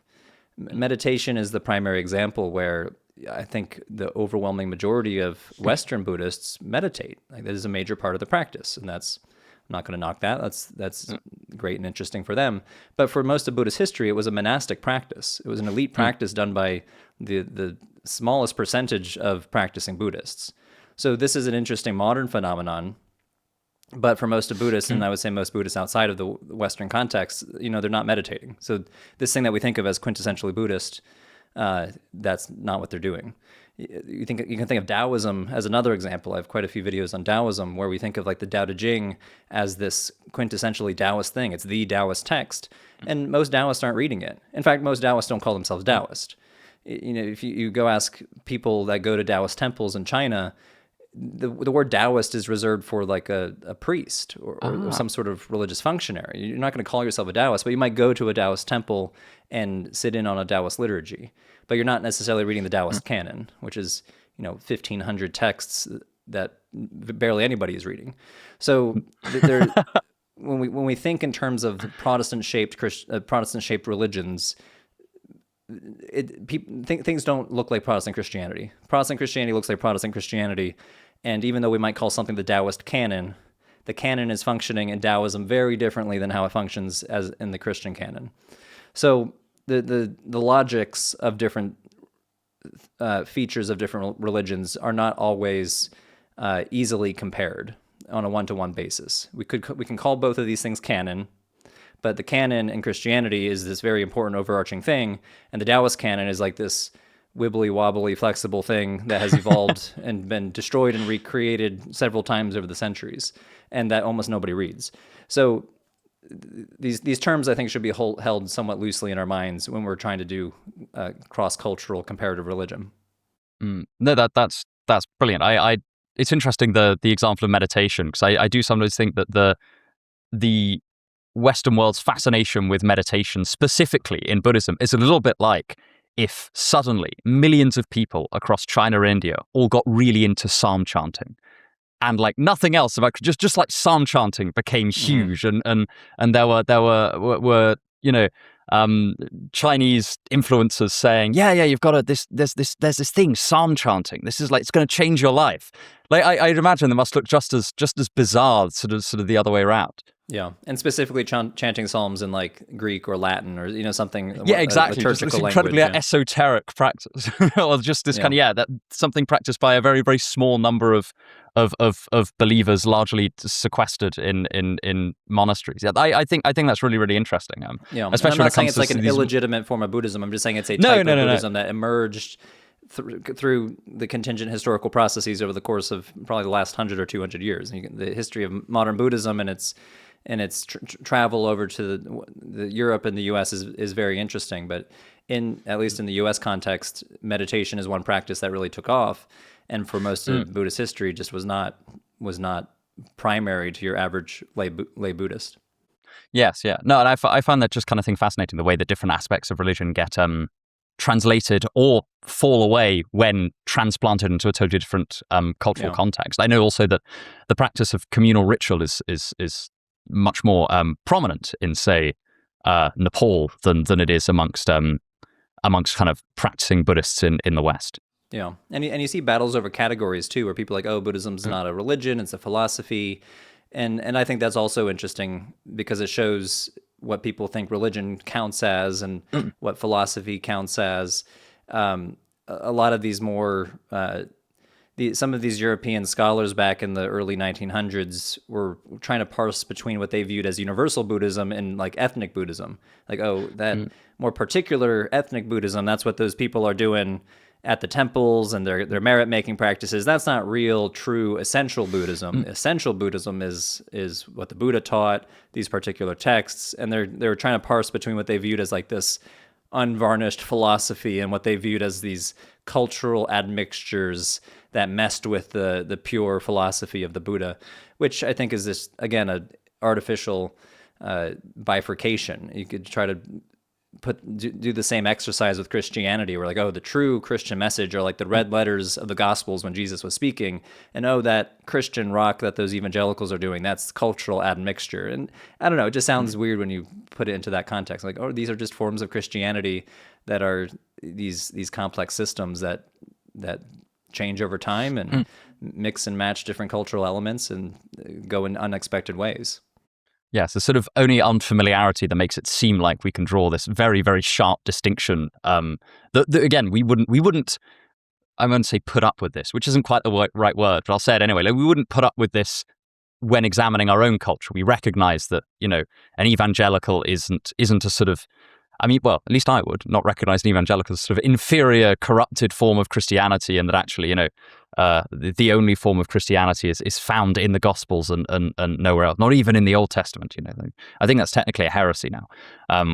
Meditation is the primary example where I think the overwhelming majority of Western Buddhists meditate. That is a major part of the practice, and I'm not going to knock that. That's great and interesting for them. But for most of Buddhist history, it was a monastic practice. It was an elite practice done by the smallest percentage of practicing Buddhists. So this is an interesting modern phenomenon. But for most of Buddhists, and I would say most Buddhists outside of the Western context, they're not meditating. So this thing that we think of as quintessentially Buddhist, that's not what they're doing. You can think of Taoism as another example. I have quite a few videos on Taoism where we think of the Tao Te Ching as this quintessentially Taoist thing. It's the Taoist text, and most Taoists aren't reading it. In fact, most Taoists don't call themselves Taoist. If you go ask people that go to Taoist temples in China, the word Taoist is reserved for a priest or some sort of religious functionary. You're not going to call yourself a Taoist, but you might go to a Taoist temple and sit in on a Taoist liturgy. But you're not necessarily reading the Taoist canon, which is 1,500 texts that barely anybody is reading. So when we think in terms of Protestant-shaped religions, things don't look like Protestant Christianity. Protestant Christianity looks like Protestant Christianity, and even though we might call something the Taoist canon, the canon is functioning in Taoism very differently than how it functions as in the Christian canon. So the logics of different features of different religions are not always easily compared on a one-to-one basis. We can call both of these things canon, but the canon in Christianity is this very important overarching thing, and the Taoist canon is like this wibbly-wobbly, flexible thing that has evolved and been destroyed and recreated several times over the centuries, and that almost nobody reads. So these terms, I think, should be held somewhat loosely in our minds when we're trying to do cross-cultural comparative religion. No, that's brilliant. It's interesting the example of meditation, because I do sometimes think that the Western world's fascination with meditation, specifically in Buddhism, is a little bit like if suddenly millions of people across China or India all got really into psalm chanting, and nothing else about just like psalm chanting became huge, and there were Chinese influencers saying, yeah, you've got there's this thing, psalm chanting. This is it's going to change your life. I'd imagine it must look just as bizarre, sort of the other way around. Yeah, and specifically chanting psalms in Greek or Latin or something. Yeah, exactly. Liturgical just this incredibly language, esoteric practice, or just this that something practiced by a very, very small number of believers, largely sequestered in monasteries. Yeah, I think that's really, really interesting. I'm Especially not saying it's an illegitimate form of Buddhism. I'm just saying it's a type of Buddhism that emerged through the contingent historical processes over the course of probably the last 100 or 200 years. The history of modern Buddhism and its travel over to the Europe and the U.S. is very interesting. But at least in the U.S. context, meditation is one practice that really took off, and for most of Buddhist history, just was not primary to your average lay Buddhist. Yes, yeah, no, and I find that just kind of thing fascinating, the way that different aspects of religion get translated or fall away when transplanted into a totally different cultural context. I know also that the practice of communal ritual is much more prominent in, say, Nepal than it is amongst kind of practicing Buddhists in the West. Yeah, and you see battles over categories too, where people are like, oh, Buddhism's not a religion; it's a philosophy, and I think that's also interesting because it shows what people think religion counts as and what philosophy counts as. A lot of these more some of these European scholars back in the early 1900s were trying to parse between what they viewed as universal Buddhism and like ethnic Buddhism. Like, oh, that more particular ethnic Buddhism, that's what those people are doing at the temples and their merit making practices. That's not real, true, essential Buddhism. Essential Buddhism is what the Buddha taught, these particular texts, and they were trying to parse between what they viewed as like this unvarnished philosophy and what they viewed as these cultural admixtures that messed with the pure philosophy of the Buddha, which I think is this, again, a artificial bifurcation. You could try to do the same exercise with Christianity, where like, oh, the true Christian message are like the red letters of the Gospels when Jesus was speaking, and oh, that Christian rock that those evangelicals are doing, that's cultural admixture. And I don't know, it just sounds weird when you put it into that context. Like, oh, these are just forms of Christianity that are these complex systems that change over time and mix and match different cultural elements and go in unexpected ways. Yes, the sort of only unfamiliarity that makes it seem like we can draw this very, very sharp distinction. That again, we wouldn't. I'm going to say put up with this, which isn't quite the right word, but I'll say it anyway. Like, we wouldn't put up with this when examining our own culture. We recognize that an evangelical isn't a sort of. I mean, well, at least I would not recognize an evangelical as sort of inferior, corrupted form of Christianity, and that actually, the only form of Christianity is found in the Gospels and nowhere else, not even in the Old Testament. I think that's technically a heresy now,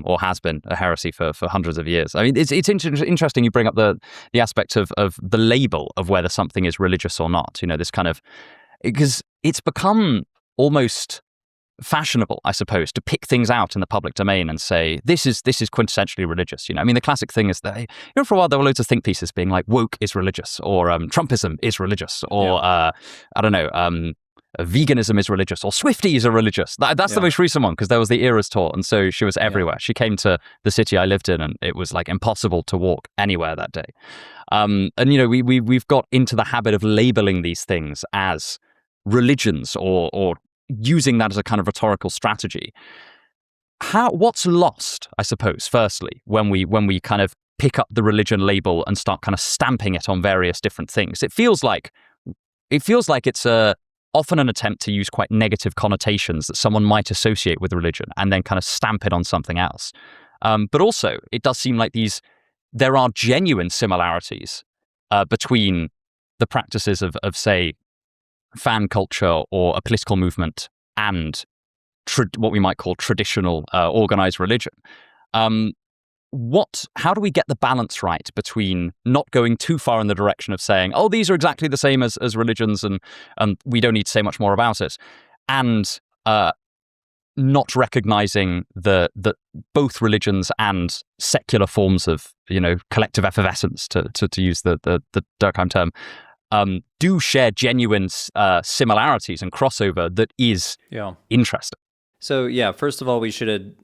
or has been a heresy for hundreds of years. I mean, it's interesting you bring up the aspect of the label of whether something is religious or not. This kind of, because it's become almost fashionable, I suppose, to pick things out in the public domain and say this is quintessentially religious. I mean, the classic thing is that for a while there were loads of think pieces being like woke is religious, or Trumpism is religious, or I don't know, veganism is religious, or Swifties are religious. That's the most recent one, because there was the Eras tour, and so she was everywhere. She came to the city I lived in, and it was like impossible to walk anywhere that day. And we've got into the habit of labeling these things as religions or using that as a kind of rhetorical strategy. What's lost, I suppose, firstly, when we kind of pick up the religion label and start kind of stamping it on various different things? It feels like it's often an attempt to use quite negative connotations that someone might associate with religion and then kind of stamp it on something else. But also, it does seem like there are genuine similarities between the practices of say, fan culture or a political movement and what we might call traditional organized religion. How do we get the balance right between not going too far in the direction of saying, oh, these are exactly the same as religions and we don't need to say much more about it, and not recognizing that both religions and secular forms of collective effervescence, to use the Durkheim term, do share genuine similarities and crossover that is interesting. So first of all, we should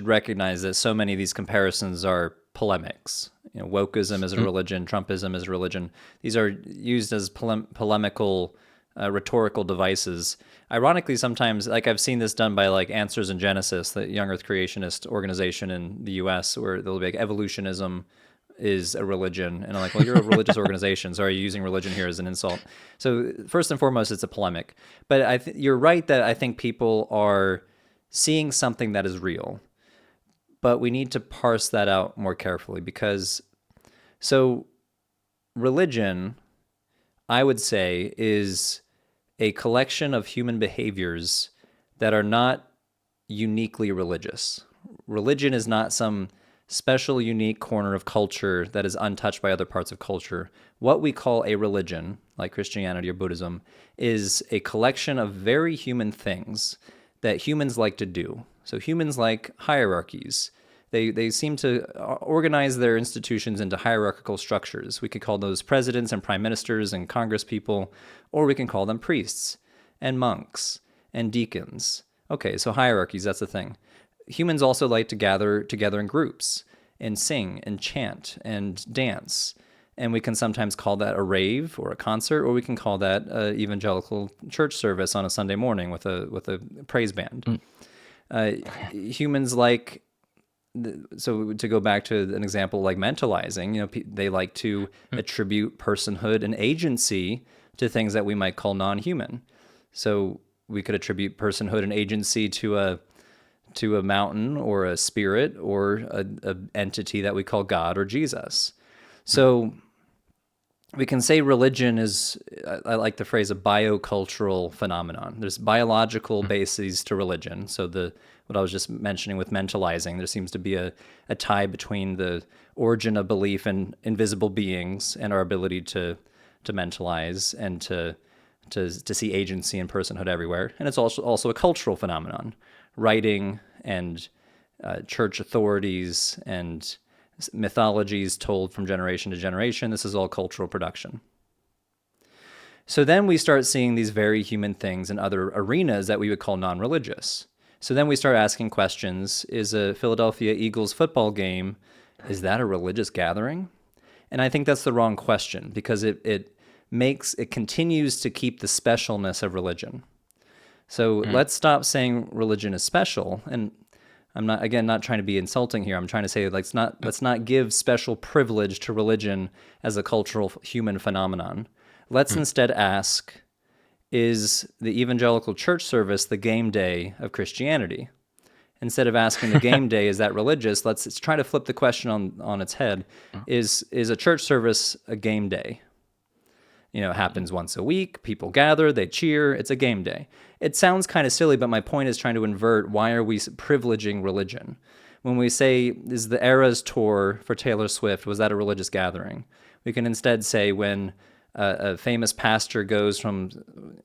recognize that so many of these comparisons are polemics. Wokeism is a religion, Trumpism is a religion. These are used as polemical, rhetorical devices. Ironically, sometimes, like I've seen this done by like Answers in Genesis, the young Earth creationist organization in the U.S., where they'll be like, evolutionism is a religion, and I'm like, well, you're a religious organization, so are you using religion here as an insult? So first and foremost, it's a polemic. But you're right that I think people are seeing something that is real, but we need to parse that out more carefully, because religion, I would say, is a collection of human behaviors that are not uniquely religious. Religion is not some special, unique corner of culture that is untouched by other parts of culture. What we call a religion, like Christianity or Buddhism, is a collection of very human things that humans like to do. So humans like hierarchies. They seem to organize their institutions into hierarchical structures. We could call those presidents and prime ministers and congress people, or we can call them priests and monks and deacons. Okay, so hierarchies, that's the thing. Humans also like to gather together in groups and sing and chant and dance. And we can sometimes call that a rave or a concert, or we can call that an evangelical church service on a Sunday morning with a praise band. Humans like, so to go back to an example like mentalizing, they like to attribute personhood and agency to things that we might call non-human. So we could attribute personhood and agency to a mountain or a spirit or a entity that we call God or Jesus. So we can say religion is, I like the phrase, a biocultural phenomenon. There's biological bases to religion. So what I was just mentioning with mentalizing, there seems to be a tie between the origin of belief in invisible beings and our ability to mentalize and to see agency and personhood everywhere. And it's also a cultural phenomenon. Writing and church authorities and mythologies told from generation to generation. This is all cultural production. So then we start seeing these very human things in other arenas that we would call non-religious. So then we start asking questions. Is a Philadelphia Eagles football game, is that a religious gathering? And I think that's the wrong question, because it continues to keep the specialness of religion. So let's stop saying religion is special. And I'm not trying to be insulting here. I'm trying to say let's not give special privilege to religion as a cultural human phenomenon. Let's instead ask, is the evangelical church service the game day of Christianity? Instead of asking the game day, is that religious? Let's try to flip the question on its head. Is a church service a game day? It happens once a week. People gather, they cheer. It's a game day. It sounds kind of silly, but my point is trying to invert, why are we privileging religion? When we say, is the Eras tour for Taylor Swift, was that a religious gathering? We can instead say when a famous pastor goes from,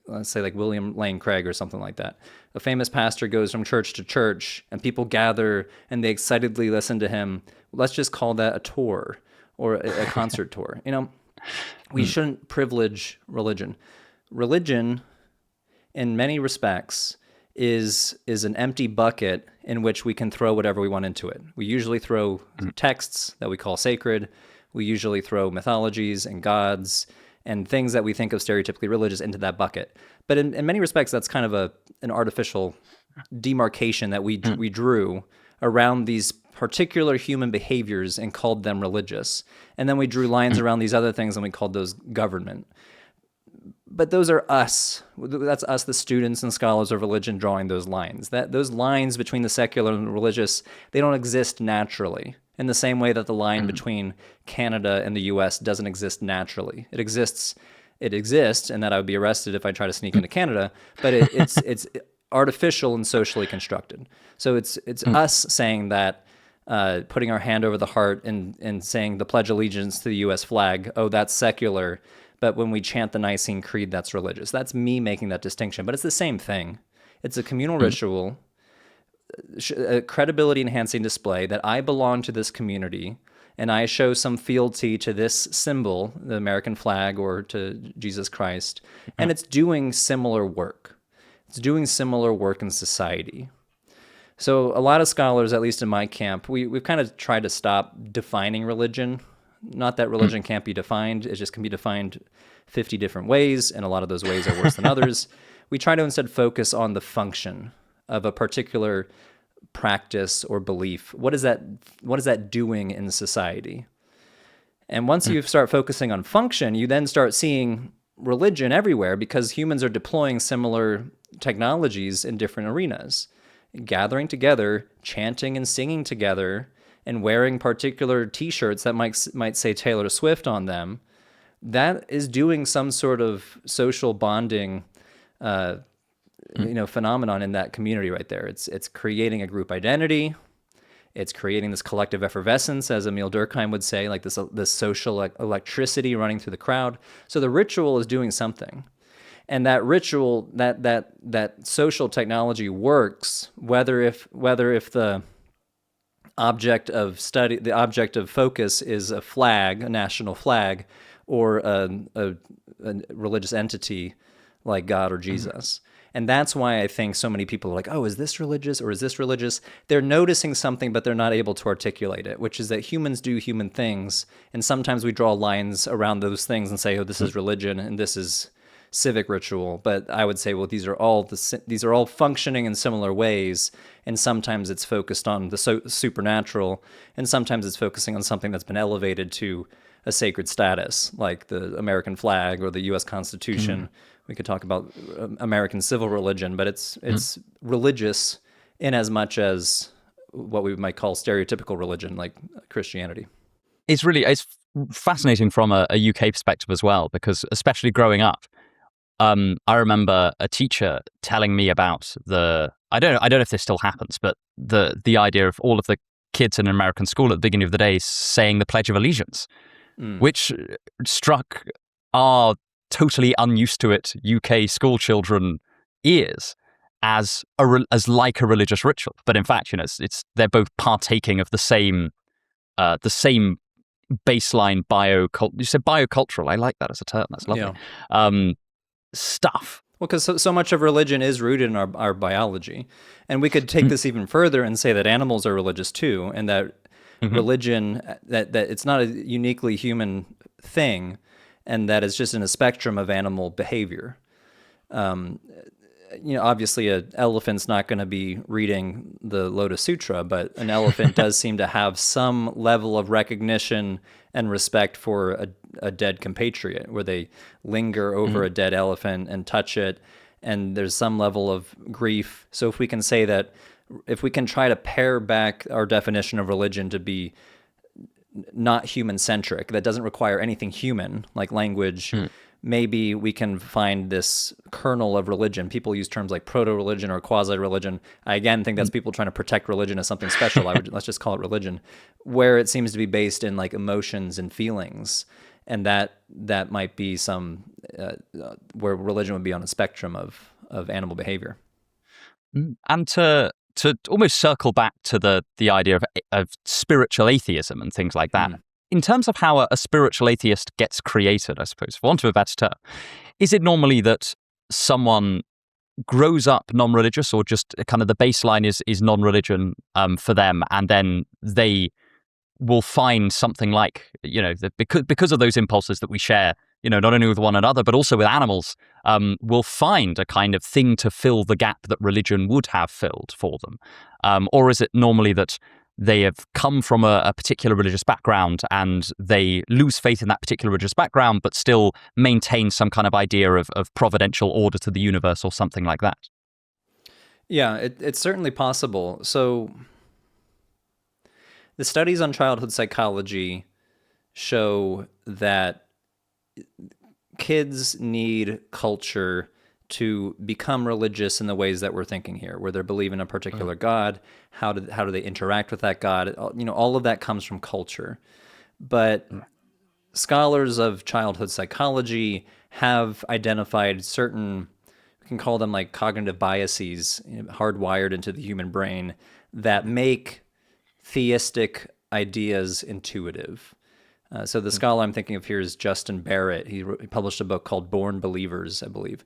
let's say like William Lane Craig or something like that. A famous pastor goes from church to church and people gather and they excitedly listen to him. Let's just call that a tour or a concert tour. We shouldn't privilege religion. Religion, in many respects, is an empty bucket in which we can throw whatever we want into it. We usually throw texts that we call sacred. We usually throw mythologies and gods and things that we think of stereotypically religious into that bucket. But in many respects, that's kind of an artificial demarcation that we drew around these particular human behaviors and called them religious. And then we drew lines around these other things and we called those government. But those are us. That's us, the students and scholars of religion, drawing those lines. Those lines between the secular and the religious, they don't exist naturally. In the same way that the line between Canada and the U.S. doesn't exist naturally. It exists, and that I would be arrested if I try to sneak into Canada, but it's artificial and socially constructed. So it's us saying that, putting our hand over the heart and saying the Pledge of Allegiance to the U.S. flag, oh, that's secular, but when we chant the Nicene Creed, that's religious. That's me making that distinction, but it's the same thing. It's a communal ritual, a credibility-enhancing display that I belong to this community, and I show some fealty to this symbol, the American flag, or to Jesus Christ, and it's doing similar work. It's doing similar work in society. So a lot of scholars, at least in my camp, we've kind of tried to stop defining religion. Not that religion can't be defined, it just can be defined 50 different ways, and a lot of those ways are worse than others. We try to instead focus on the function of a particular practice or belief. What is that doing in society? And once you start focusing on function, you then start seeing religion everywhere, because humans are deploying similar technologies in different arenas. Gathering together, chanting and singing together, and wearing particular T-shirts that might say Taylor Swift on them, that is doing some sort of social bonding phenomenon in that community right there. It's creating a group identity. It's creating this collective effervescence, as Emil Durkheim would say, like this social electricity running through the crowd. So the ritual is doing something. And that ritual, that social technology works, whether if the object of study, the object of focus is a flag, a national flag, or a religious entity like God or Jesus. And that's why I think so many people are like, oh, is this religious or is this religious? They're noticing something, but they're not able to articulate it, which is that humans do human things. And sometimes we draw lines around those things and say, oh, this is religion and this is civic ritual. But I would say, well, these are all functioning in similar ways. And sometimes it's focused on the supernatural, and sometimes it's focusing on something that's been elevated to a sacred status, like the American flag or the U.S. Constitution. We could talk about American civil religion, but it's religious in as much as what we might call stereotypical religion, like Christianity. It's fascinating from a UK perspective as well, because especially growing up, I remember a teacher telling me about I don't know if this still happens, but the idea of all of the kids in an American school at the beginning of the day saying the Pledge of Allegiance, which struck our totally unused to it UK school children ears as like a religious ritual. But in fact, they're both partaking of the same baseline you said biocultural. I like that as a term. That's lovely. Yeah. Stuff. Well, because so much of religion is rooted in our biology. And we could take this even further and say that animals are religious too, and that religion, that it's not a uniquely human thing, and that it's just in a spectrum of animal behavior. Obviously an elephant's not going to be reading the Lotus Sutra, but an elephant does seem to have some level of recognition and respect for a dead compatriot, where they linger over a dead elephant and touch it, and there's some level of grief. So if we can say that, if we can try to pare back our definition of religion to be not human-centric, that doesn't require anything human, like language, maybe we can find this kernel of religion. People use terms like proto-religion or quasi-religion. I again think that's people trying to protect religion as something special. Let's just call it religion, where it seems to be based in like emotions and feelings, and that might be some where religion would be on a spectrum of animal behavior. And to almost circle back to the idea of spiritual atheism and things like that. In terms of how a spiritual atheist gets created, I suppose, for want of a better term, is it normally that someone grows up non-religious, or just kind of the baseline is non-religion for them, and then they will find something like, because of those impulses that we share, not only with one another, but also with animals, will find a kind of thing to fill the gap that religion would have filled for them? Or is it normally that they have come from a particular religious background and they lose faith in that particular religious background, but still maintain some kind of idea of providential order to the universe or something like that? Yeah, it's certainly possible. So the studies on childhood psychology show that kids need culture to become religious in the ways that we're thinking here, where they believe in a particular God. How do they interact with that God? All of that comes from culture. But scholars of childhood psychology have identified certain, we can call them like cognitive biases, hardwired into the human brain, that make theistic ideas intuitive. So the scholar I'm thinking of here is Justin Barrett. He published a book called Born Believers, I believe.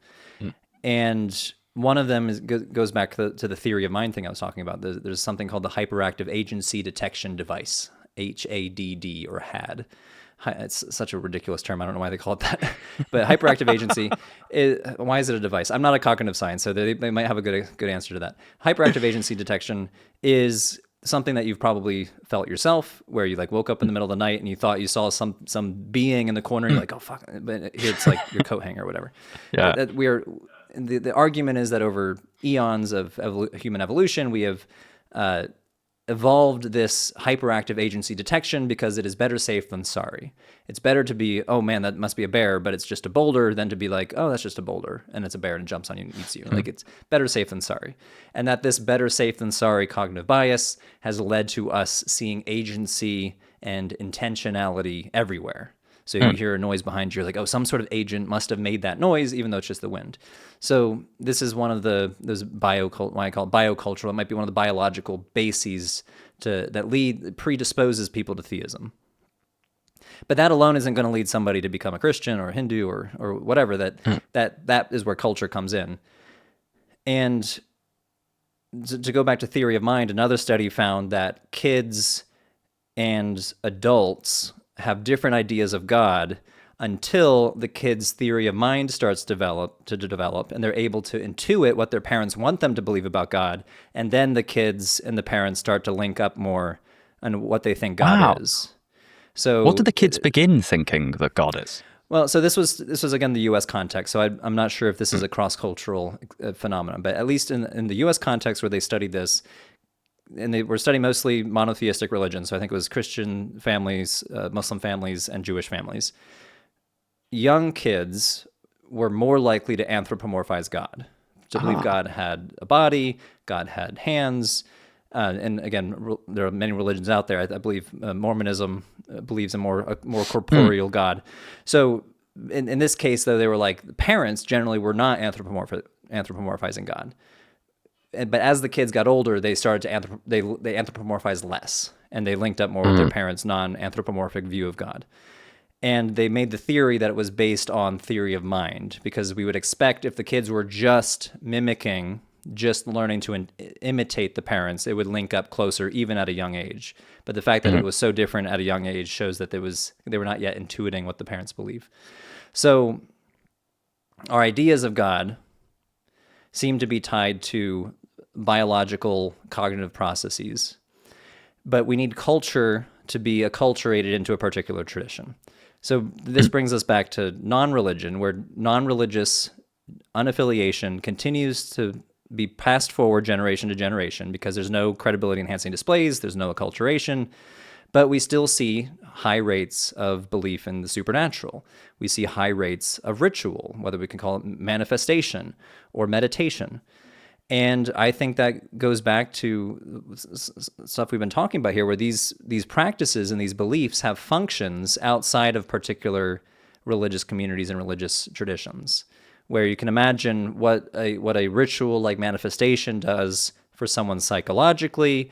And one of them goes back to the theory of mind thing I was talking about. There's something called the hyperactive agency detection device, HADD or HAD. It's such a ridiculous term. I don't know why they call it that. But hyperactive agency, why is it a device? I'm not a cognitive science, so they might have a good answer to that. Hyperactive agency detection is something that you've probably felt yourself, where you like woke up in the middle of the night and you thought you saw some being in the corner. And you're like, oh fuck! But here it's like your coat hanger or whatever. Yeah. The argument is that over eons of human evolution, we have evolved this hyperactive agency detection because it is better safe than sorry. It's better to be, oh man, that must be a bear, but it's just a boulder, than to be like, oh, that's just a boulder, and it's a bear and it jumps on you and eats you. Like, it's better safe than sorry. And that this better safe than sorry cognitive bias has led to us seeing agency and intentionality everywhere. So you hear a noise behind you, you're like, oh, some sort of agent must have made that noise, even though it's just the wind. So this is one of those why I call it biocultural. It might be one of the biological bases that predisposes people to theism. But that alone isn't going to lead somebody to become a Christian or a Hindu or whatever. That is where culture comes in. And to go back to theory of mind, another study found that kids and adults have different ideas of God until the kid's theory of mind starts to develop, and they're able to intuit what their parents want them to believe about God, and then the kids and the parents start to link up more on what they think God Wow. is. So What did the kids begin thinking that God is? well, so this was again the U.S. context. So I'm not sure if this is a cross-cultural phenomenon, but at least in the U.S. context where they studied this, and they were studying mostly monotheistic religions. So I think it was Christian families, Muslim families, and Jewish families. Young kids were more likely to anthropomorphize God, to believe God had a body, God had hands. And again, there are many religions out there. I believe Mormonism believes in a more corporeal God. So in this case, though, they were like, parents generally were not anthropomorphizing God. But as the kids got older, they started to they anthropomorphized less, and they linked up more with their parents' non-anthropomorphic view of God. And they made the theory that it was based on theory of mind, because we would expect if the kids were just mimicking, just learning to imitate the parents, it would link up closer even at a young age. But the fact that it was so different at a young age shows that they were not yet intuiting what the parents believe. So our ideas of God seem to be tied to biological cognitive processes, but we need culture to be acculturated into a particular tradition. So this brings us back to non-religion, where non-religious unaffiliation continues to be passed forward generation to generation because there's no credibility enhancing displays, there's no acculturation, but we still see high rates of belief in the supernatural. We see high rates of ritual, whether we can call it manifestation or meditation. And I think that goes back to stuff we've been talking about here, where these practices and these beliefs have functions outside of particular religious communities and religious traditions, where you can imagine what a ritual like manifestation does for someone psychologically.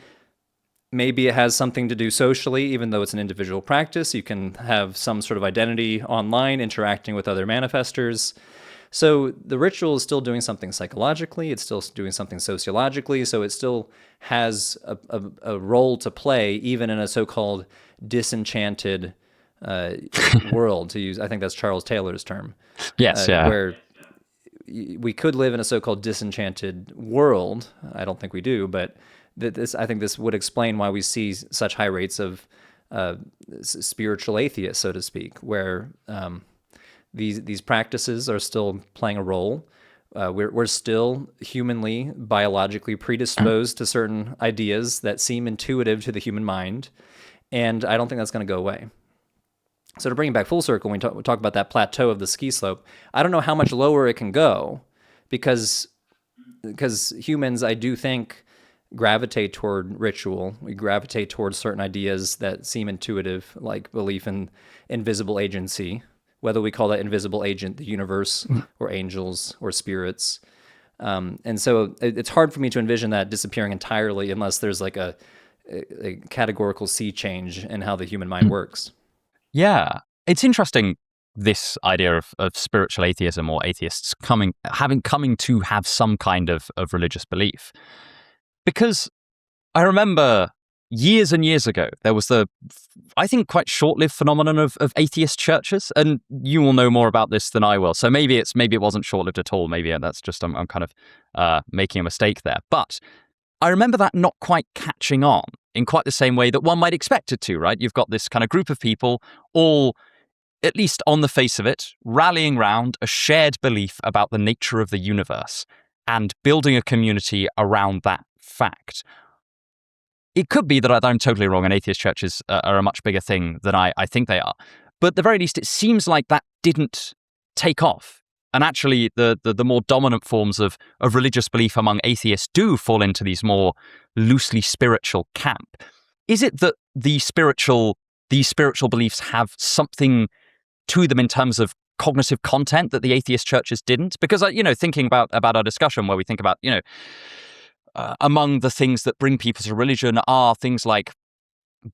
Maybe it has something to do socially, even though it's an individual practice. You can have some sort of identity online, interacting with other manifestors. So the ritual is still doing something psychologically, it's still doing something sociologically, so it still has a role to play, even in a so-called disenchanted world, to use, I think that's Charles Taylor's term. Yes, yeah. Where we could live in a so-called disenchanted world. I don't think we do, but I think this would explain why we see such high rates of spiritual atheists, so to speak, where these practices are still playing a role. We're still humanly, biologically predisposed to certain ideas that seem intuitive to the human mind, and I don't think that's going to go away. So to bring it back full circle, when we talk about that plateau of the ski slope, I don't know how much lower it can go, because humans, I do think, gravitate toward ritual. We gravitate towards certain ideas that seem intuitive, like belief in invisible agency, whether we call that invisible agent the universe or angels or spirits. And so it's hard for me to envision that disappearing entirely unless there's like a categorical sea change in how the human mind works. Yeah. It's interesting, this idea of spiritual atheism, or atheists coming to have some kind of religious belief. Because I remember years and years ago, there was I think, quite short-lived phenomenon of atheist churches, and you will know more about this than I will. So maybe it wasn't short-lived at all. Maybe that's just I'm kind of making a mistake there. But I remember that not quite catching on in quite the same way that one might expect it to, right? You've got this kind of group of people, all, at least on the face of it, rallying round a shared belief about the nature of the universe and building a community around that fact. It could be that I'm totally wrong and atheist churches are a much bigger thing than I think they are. But at the very least, it seems like that didn't take off. And actually, the more dominant forms of religious belief among atheists do fall into these more loosely spiritual camp. Is it that these spiritual beliefs have something to them in terms of cognitive content that the atheist churches didn't? Because, thinking about our discussion where we think about, among the things that bring people to religion are things like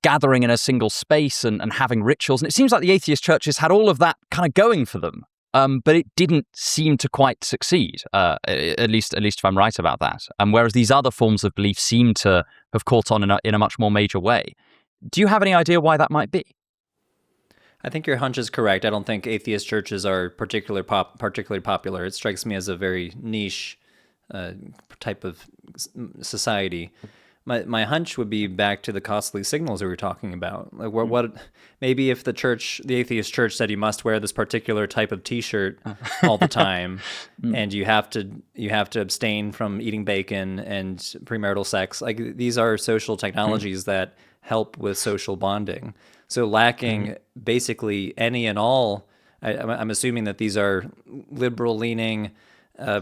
gathering in a single space and having rituals. And it seems like the atheist churches had all of that kind of going for them. but it didn't seem to quite succeed. At least if I'm right about that. Whereas these other forms of belief seem to have caught on in a much more major way. Do you have any idea why that might be? I think your hunch is correct. I don't think atheist churches are particularly popular. It strikes me as a very niche type of society. My hunch would be back to the costly signals we were talking about. Like what maybe if the atheist church said you must wear this particular type of T-shirt all the time, and you have to abstain from eating bacon and premarital sex. Like these are social technologies that help with social bonding. So lacking basically any and all, I'm assuming that these are liberal-leaning,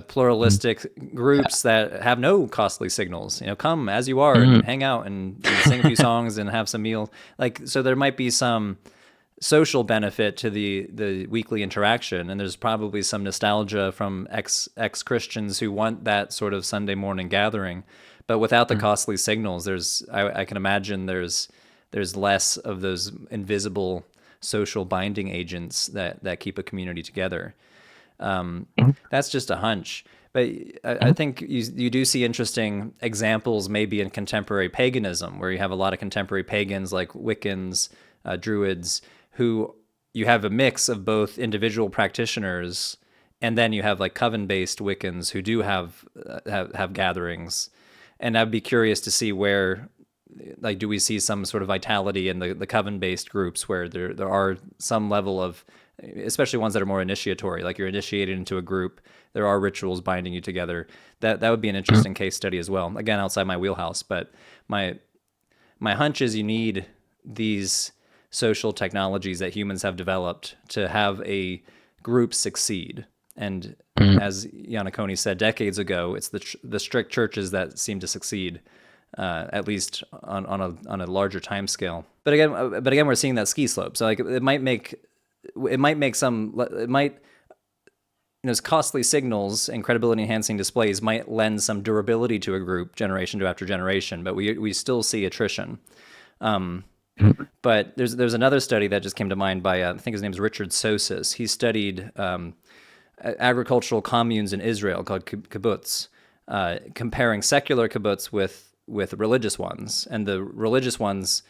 pluralistic groups that have no costly signals. Come as you are and hang out and sing a few songs and have some meal. So there might be some social benefit to the weekly interaction, and there's probably some nostalgia from ex-Christians who want that sort of Sunday morning gathering. But without the costly signals, I can imagine there's less of those invisible social binding agents that keep a community together. That's just a hunch. But I think you do see interesting examples maybe in contemporary paganism, where you have a lot of contemporary pagans like Wiccans, Druids, who you have a mix of both individual practitioners, and then you have like coven-based Wiccans who do have gatherings. And I'd be curious to see where, like, do we see some sort of vitality in the coven-based groups where there are some level of, especially ones that are more initiatory, like you're initiated into a group, there are rituals binding you together. That would be an interesting case study as well. Again, outside my wheelhouse, but my hunch is you need these social technologies that humans have developed to have a group succeed. And as Iannacone said decades ago, it's the strict churches that seem to succeed, at least on a larger time scale. But again, we're seeing that ski slope. So like costly signals and credibility enhancing displays might lend some durability to a group generation after generation, but we still see attrition. But there's another study that just came to mind by I think his name is Richard Sosis. He studied agricultural communes in Israel called kibbutz, comparing secular kibbutz with religious ones, and the religious ones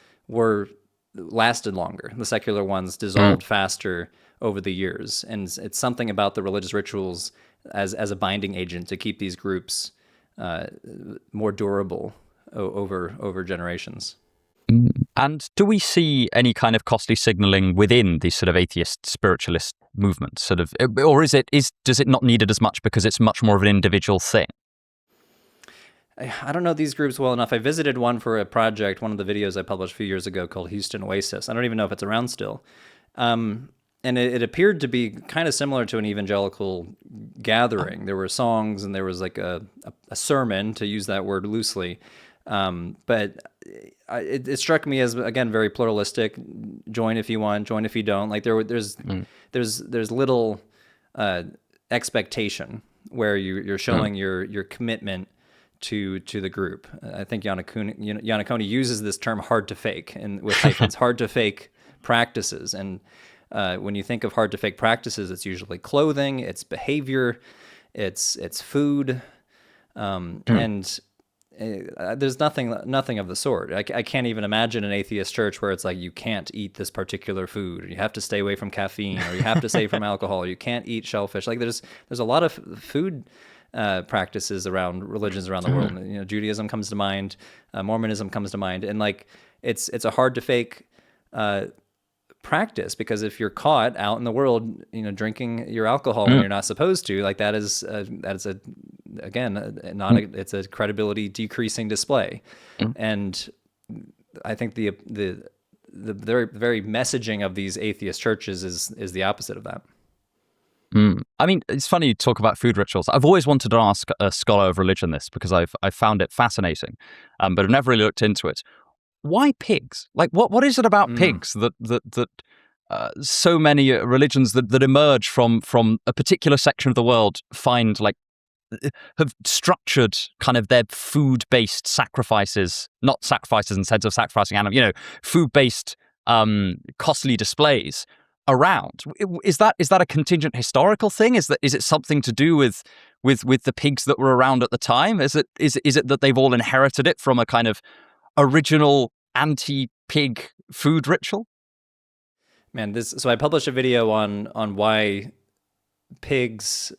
lasted longer. The secular ones dissolved faster over the years, and it's something about the religious rituals as a binding agent to keep these groups more durable over generations. And do we see any kind of costly signaling within these sort of atheist spiritualist movements, sort of, or does it not need it as much because it's much more of an individual thing? I don't know these groups well enough. I visited one for a project, one of the videos I published a few years ago called Houston Oasis. I don't even know if it's around still. And it appeared to be kind of similar to an evangelical gathering. There were songs and there was like a sermon, to use that word loosely. But it struck me as, again, very pluralistic. Join if you want, join if you don't. Like there's little expectation where you're showing your commitment to the group. I think Iannacone uses this term "hard to fake" and with hyphens, hard to fake practices. And when you think of hard to fake practices, it's usually clothing, it's behavior, it's food, and there's nothing of the sort. I can't even imagine an atheist church where it's like you can't eat this particular food, or you have to stay away from caffeine, or you have to stay from alcohol, or you can't eat shellfish. Like there's a lot of food practices around religions around the world. Judaism comes to mind, Mormonism comes to mind, and like it's a hard to fake practice, because if you're caught out in the world, drinking your alcohol when you're not supposed to, like it's a credibility decreasing display. And I think the very, very messaging of these atheist churches is the opposite of that. I mean, it's funny you talk about food rituals. I've always wanted to ask a scholar of religion this, because I've found it fascinating, but I've never really looked into it. Why pigs? Like, what is it about pigs that so many religions that emerge from a particular section of the world have structured kind of their food-based sacrifices, not sacrifices in the sense of sacrificing animals, food-based costly displays around. Is that a contingent historical thing? Is it something to do with the pigs that were around at the time? Is it that they've all inherited it from a kind of original anti-pig food ritual? Man, so I published a video on why pigs.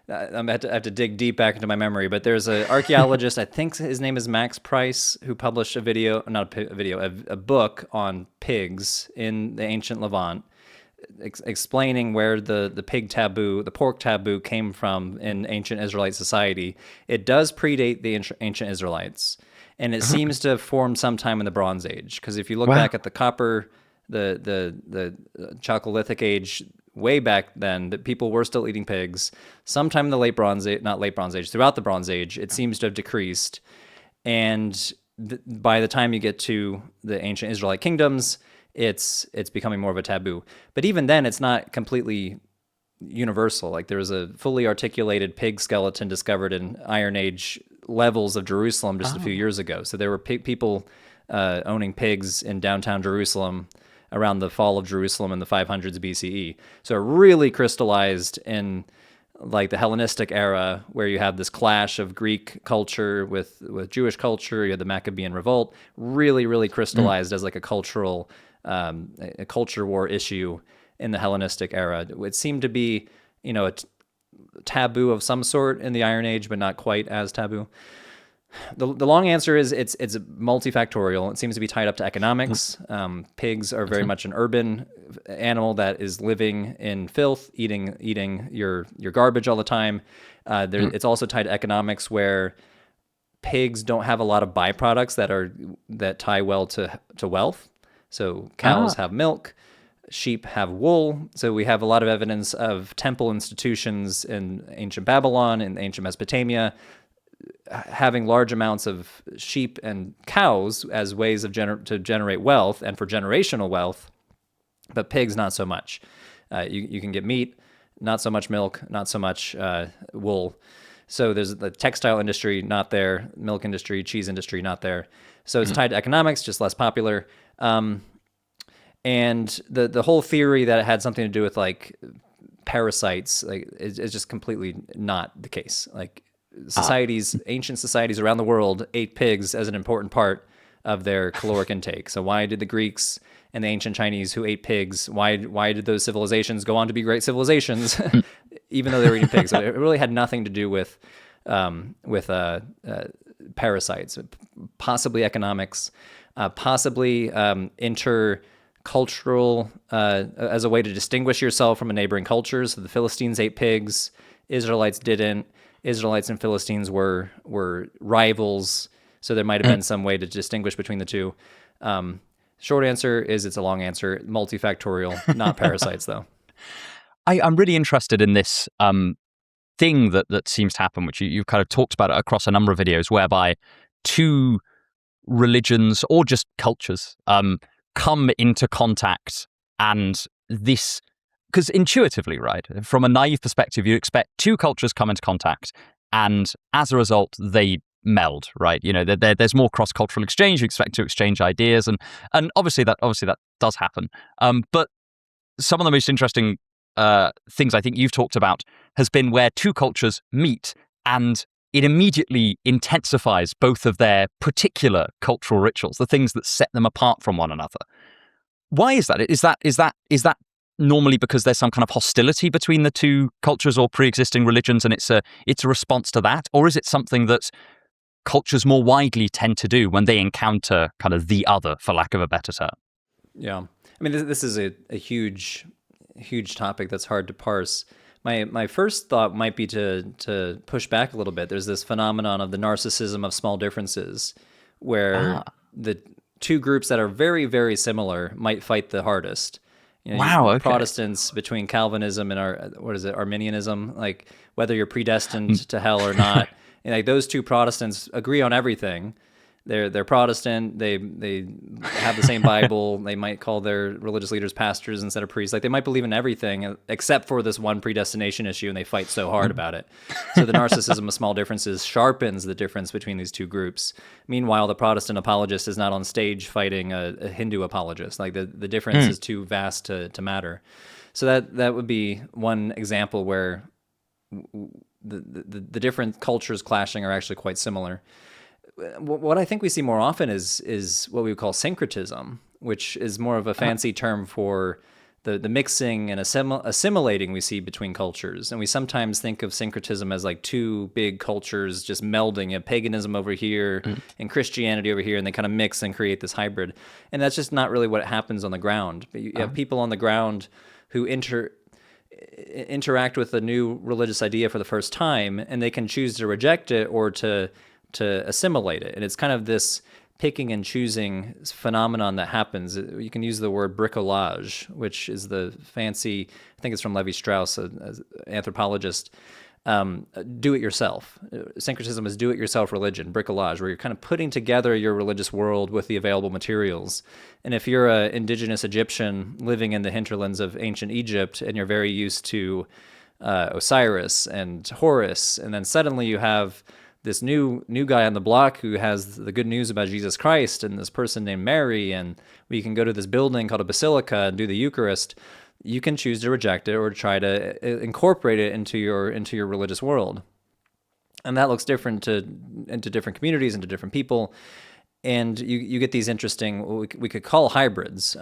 I have to dig deep back into my memory, but there's an archaeologist, I think his name is Max Price, who published a book on pigs in the ancient Levant, explaining where the pig taboo, the pork taboo came from in ancient Israelite society. It does predate the ancient Israelites, and it seems to have formed sometime in the Bronze Age. Because if you look back at the copper, the Chalcolithic age, way back then, that people were still eating pigs. Sometime in the late Bronze Age, not late Bronze Age, throughout the Bronze Age, it seems to have decreased. And by the time you get to the ancient Israelite kingdoms, it's becoming more of a taboo. But even then, it's not completely universal. Like, there was a fully articulated pig skeleton discovered in Iron Age levels of Jerusalem just a few years ago. So there were people owning pigs in downtown Jerusalem around the fall of Jerusalem in the 500s BCE. So it really crystallized in like the Hellenistic era, where you have this clash of Greek culture with Jewish culture. You had the Maccabean revolt, really crystallized as like a culture war issue in the Hellenistic era. It seemed to be, a taboo of some sort in the Iron Age, but not quite as taboo. The long answer is it's multifactorial. It seems to be tied up to economics. Pigs are very much an urban animal that is living in filth, eating your garbage all the time. It's also tied to economics, where pigs don't have a lot of byproducts that tie well to wealth. So cows have milk, sheep have wool. So we have a lot of evidence of temple institutions in ancient Babylon and ancient Mesopotamia having large amounts of sheep and cows as ways of to generate wealth and for generational wealth, but pigs not so much. You can get meat, not so much milk, not so much wool. So there's the textile industry not there, milk industry, cheese industry not there. So it's tied to economics, just less popular. And the whole theory that it had something to do with like parasites, like is just completely not the case. Like, ancient societies around the world ate pigs as an important part of their caloric intake. So why did the Greeks and the ancient Chinese who ate pigs, why did those civilizations go on to be great civilizations, even though they were eating pigs? So it really had nothing to do with parasites, possibly economics, possibly intercultural, as a way to distinguish yourself from a neighboring culture. So the Philistines ate pigs, Israelites didn't. Israelites and Philistines were rivals, so there might have been some way to distinguish between the two. Short answer is it's a long answer. Multifactorial, not parasites, though. I'm really interested in this thing that seems to happen, which you've kind of talked about across a number of videos, whereby two religions or just cultures come into contact, and this... Because intuitively, right, from a naive perspective, you expect two cultures come into contact, and as a result, they meld, right? There's more cross-cultural exchange. You expect to exchange ideas, and obviously that does happen. But some of the most interesting things I think you've talked about has been where two cultures meet, and it immediately intensifies both of their particular cultural rituals, the things that set them apart from one another. Why is that? Is that normally because there's some kind of hostility between the two cultures or pre-existing religions, and it's a response to that? Or is it something that cultures more widely tend to do when they encounter kind of the other, for lack of a better term? Yeah. I mean, this is a huge topic that's hard to parse. My first thought might be to push back a little bit. There's this phenomenon of the narcissism of small differences, where the two groups that are very, very similar might fight the hardest. Okay. Protestants between Calvinism and Arminianism, like whether you're predestined to hell or not, and like those two Protestants agree on everything, They're Protestant. They have the same Bible. They might call their religious leaders pastors instead of priests. Like they might believe in everything except for this one predestination issue, and they fight so hard about it. So the narcissism of small differences sharpens the difference between these two groups. Meanwhile, the Protestant apologist is not on stage fighting a Hindu apologist. Like the difference is too vast to matter. So that would be one example where the different cultures clashing are actually quite similar. What I think we see more often is what we would call syncretism, which is more of a fancy term for the mixing and assimilating we see between cultures. And we sometimes think of syncretism as like two big cultures just melding, paganism over here and Christianity over here, and they kind of mix and create this hybrid. And that's just not really what happens on the ground. But you have people on the ground who interact with a new religious idea for the first time, and they can choose to reject it or to assimilate it. And it's kind of this picking and choosing phenomenon that happens. You can use the word bricolage, which is the fancy, I think it's from Levi Strauss, an anthropologist, do-it-yourself. Syncretism is do-it-yourself religion, bricolage, where you're kind of putting together your religious world with the available materials. And if you're an indigenous Egyptian living in the hinterlands of ancient Egypt, and you're very used to Osiris and Horus, and then suddenly you have this new guy on the block who has the good news about Jesus Christ, and this person named Mary, and we can go to this building called a basilica and do the Eucharist, you can choose to reject it or try to incorporate it into your religious world. And that looks different into different communities, into different people. And you get these interesting, what we could call hybrids.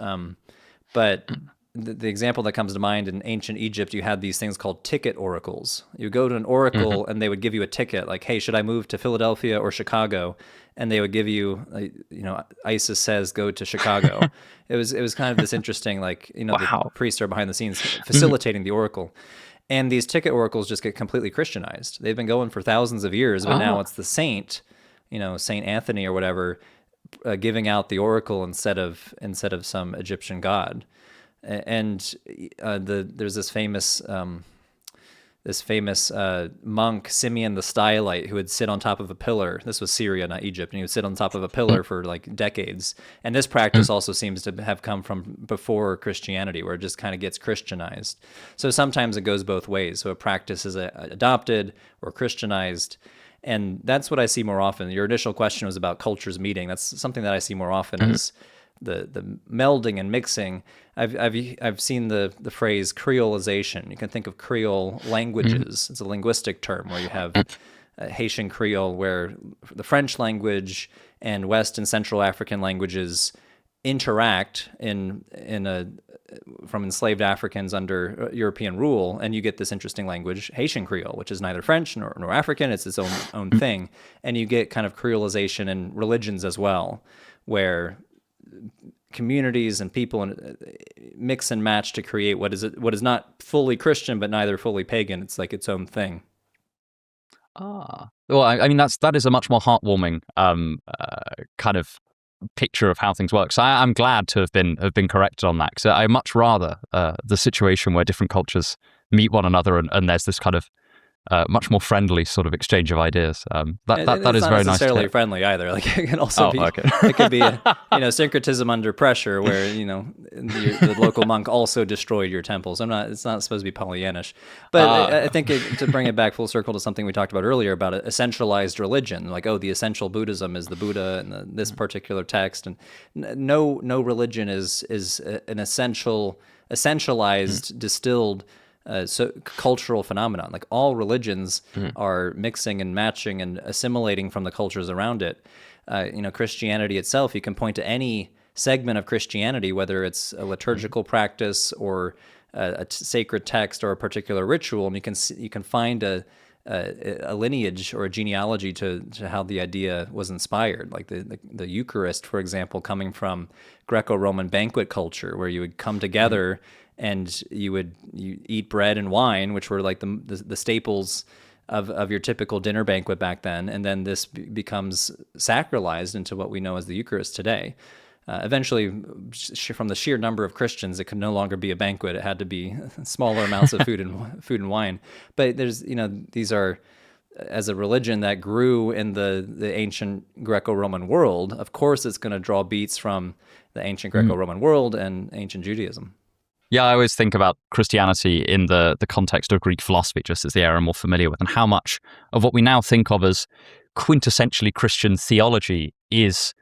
But the example that comes to mind, in ancient Egypt, you had these things called ticket oracles. You go to an oracle and they would give you a ticket, like, hey, should I move to Philadelphia or Chicago? And they would give you, ISIS says go to Chicago. It was kind of this interesting, wow. The priests are behind the scenes facilitating the oracle. And these ticket oracles just get completely Christianized. They've been going for thousands of years, but now it's the saint, Saint Anthony or whatever, giving out the oracle instead of some Egyptian god. And there's this famous monk, Simeon the Stylite, who would sit on top of a pillar. This was Syria, not Egypt, and he would sit on top of a pillar for like decades. And this practice also seems to have come from before Christianity, where it just kind of gets Christianized. So sometimes it goes both ways. So a practice is adopted or Christianized. And that's what I see more often. Your initial question was about cultures meeting. That's something that I see more often is the melding and mixing. I've seen the phrase creolization. You can think of Creole languages. It's a linguistic term where you have Haitian Creole, where the French language and West and Central African languages interact from enslaved Africans under European rule, and you get this interesting language, Haitian Creole, which is neither French nor African. It's its own thing, and you get kind of creolization in religions as well, where communities and people mix and match to create what is not fully Christian but neither fully pagan. It's like its own thing. Well, I mean that is a much more heartwarming kind of picture of how things work. So I'm glad to have been corrected on that, because I much rather the situation where different cultures meet one another and there's this kind of much more friendly sort of exchange of ideas. That is very nice. It's not necessarily friendly either. Like it can also be. Okay. It could be syncretism under pressure, where the local monk also destroyed your temples. It's not supposed to be Pollyannish, but I think to bring it back full circle to something we talked about earlier about a essentialized religion, like the essential Buddhism is the Buddha and this particular text, and no religion is an essentialized distilled. Cultural phenomenon. Like all religions are mixing and matching and assimilating from the cultures around it. Christianity itself, you can point to any segment of Christianity, whether it's a liturgical practice or a sacred text or a particular ritual, and you can find a lineage or a genealogy to how the idea was inspired. Like the Eucharist, for example, coming from Greco-Roman banquet culture, where you would come together and you eat bread and wine, which were like the staples of your typical dinner banquet back then, and then this becomes sacralized into what we know as the Eucharist today. Eventually, from the sheer number of Christians, it could no longer be a banquet. It had to be smaller amounts of food and wine. But there's these are as a religion that grew in the ancient Greco-Roman world, of course it's going to draw beats from the ancient Greco-Roman world and ancient Judaism. Yeah, I always think about Christianity in the context of Greek philosophy, just as the area I'm more familiar with, and how much of what we now think of as quintessentially Christian theology is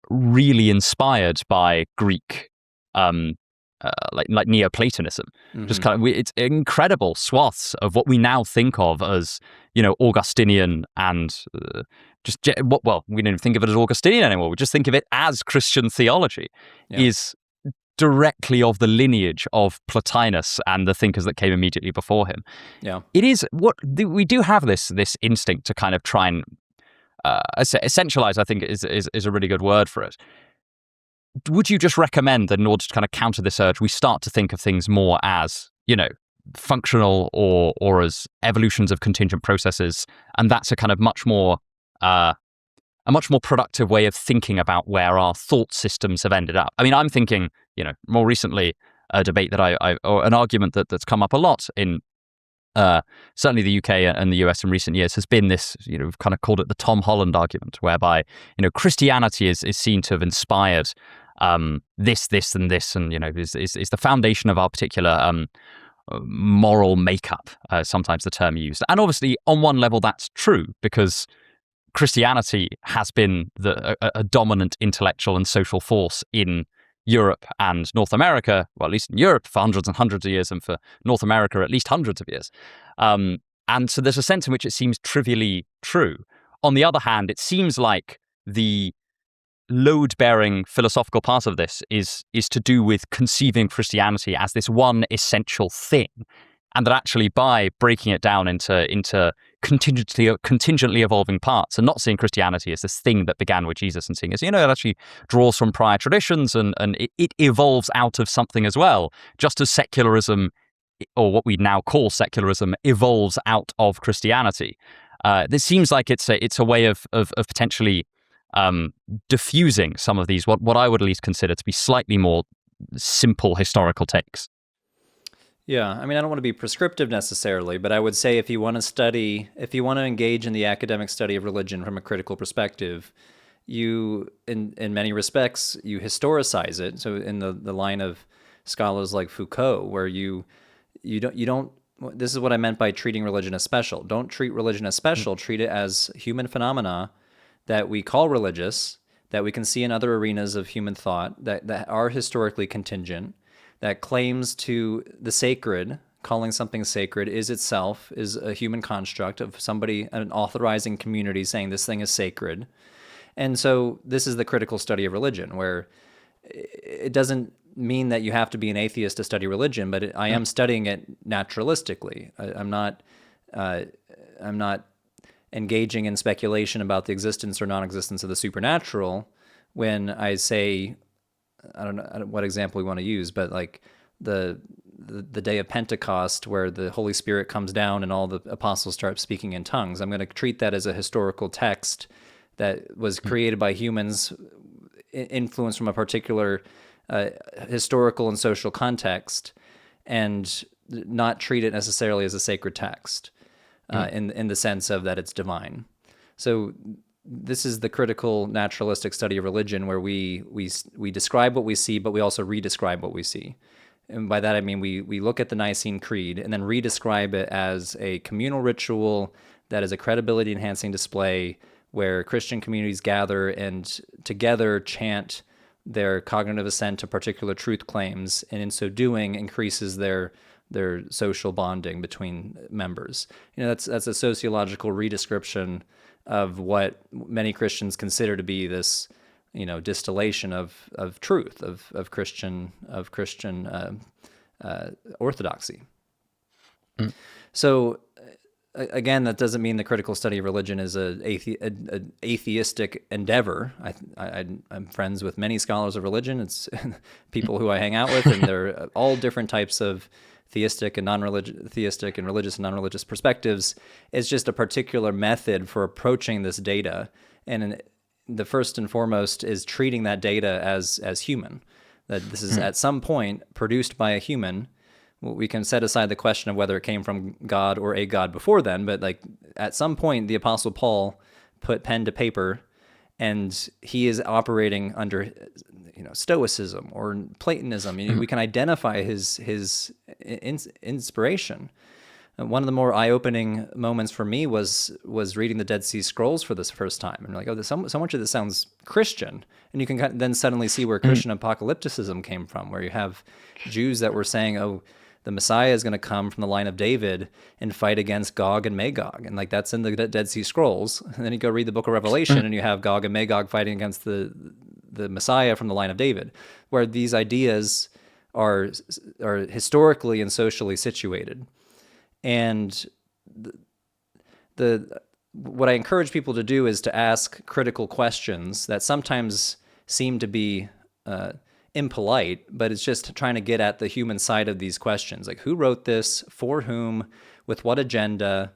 really inspired by Greek, like Neoplatonism. Just kind of, it's incredible swaths of what we now think of as, Augustinian and well, we don't even think of it as Augustinian anymore. We just think of it as Christian theology. Is directly of the lineage of Plotinus and the thinkers that came immediately before him. Yeah, it is what we do have this instinct to kind of try and essentialize. I think is a really good word for it. Would you just recommend that in order to kind of counter this urge, we start to think of things more as, functional or as evolutions of contingent processes, and that's a kind of much more productive way of thinking about where our thought systems have ended up? I mean, I'm thinking, more recently, a debate that or an argument that's come up a lot in certainly the UK and the US in recent years has been this, we've kind of called it the Tom Holland argument, whereby, Christianity is seen to have inspired this, and this, and, is the foundation of our particular moral makeup, sometimes the term used. And obviously, on one level, that's true, because Christianity has been a dominant intellectual and social force in Europe and North America, well, at least in Europe for hundreds and hundreds of years, and for North America at least hundreds of years. And so there's a sense in which it seems trivially true. On the other hand, it seems like the load-bearing philosophical part of this is to do with conceiving Christianity as this one essential thing, and that actually by breaking it down into contingently evolving parts, and not seeing Christianity as this thing that began with Jesus, and seeing as, it actually draws from prior traditions and it evolves out of something as well, just as secularism, or what we now call secularism, evolves out of Christianity. This seems like it's a way of potentially diffusing some of these, what I would at least consider to be slightly more simple historical takes. Yeah, I mean, I don't want to be prescriptive necessarily, but I would say if you want to engage in the academic study of religion from a critical perspective, you, in many respects, you historicize it. So in the line of scholars like Foucault, where you don't, this is what I meant by treating religion as special. Don't treat religion as special, treat it as human phenomena that we call religious, that we can see in other arenas of human thought, that are historically contingent, that claims to the sacred, calling something sacred is itself is a human construct of somebody, an authorizing community saying this thing is sacred. And so this is the critical study of religion, where it doesn't mean that you have to be an atheist to study religion, but I am studying it naturalistically. I'm not engaging in speculation about the existence or non-existence of the supernatural when I say, I don't know what example we want to use, but like the day of Pentecost, where the Holy Spirit comes down and all the apostles start speaking in tongues. I'm going to treat that as a historical text that was created by humans, influenced from a particular historical and social context, and not treat it necessarily as a sacred text in the sense of that it's divine. So this is the critical naturalistic study of religion, where we describe what we see, but we also redescribe what we see. And by that I mean we look at the Nicene Creed and then redescribe it as a communal ritual that is a credibility-enhancing display where Christian communities gather and together chant their cognitive assent to particular truth claims, and in so doing increases their social bonding between members. That's a sociological redescription of what many Christians consider to be this, distillation of truth, of Christian orthodoxy. So again, that doesn't mean the critical study of religion is an atheistic endeavor. I'm friends with many scholars of religion. It's people who I hang out with, and they're all different types of theistic and religious and non-religious perspectives. It's just a particular method for approaching this data, and the first and foremost is treating that data as human. That this is at some point produced by a human we can set aside the question of whether it came from God or a God before then, but like at some point the Apostle Paul put pen to paper, and he is operating under Stoicism or Platonism. We can identify his inspiration. And one of the more eye-opening moments for me was reading the Dead Sea Scrolls for this first time. And you're like, so much of this sounds Christian. And you can then suddenly see where Christian apocalypticism came from, where you have Jews that were saying, oh, the Messiah is going to come from the line of David and fight against Gog and Magog. And like that's in the Dead Sea Scrolls. And then you go read the book of Revelation and you have Gog and Magog fighting against the Messiah from the line of David, where these ideas are historically and socially situated. And what I encourage people to do is to ask critical questions that sometimes seem to be impolite, but it's just trying to get at the human side of these questions. Like, who wrote this? For whom? With what agenda?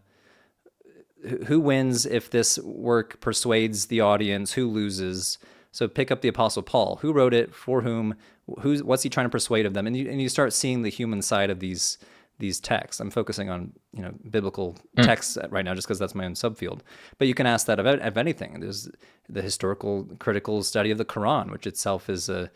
Who wins if this work persuades the audience? Who loses? So pick up the Apostle Paul. Who wrote it? For whom? What's he trying to persuade of them? And you start seeing the human side of these texts. I'm focusing on biblical texts right now just because that's my own subfield. But you can ask that of anything. There's the historical critical study of the Quran, which itself is a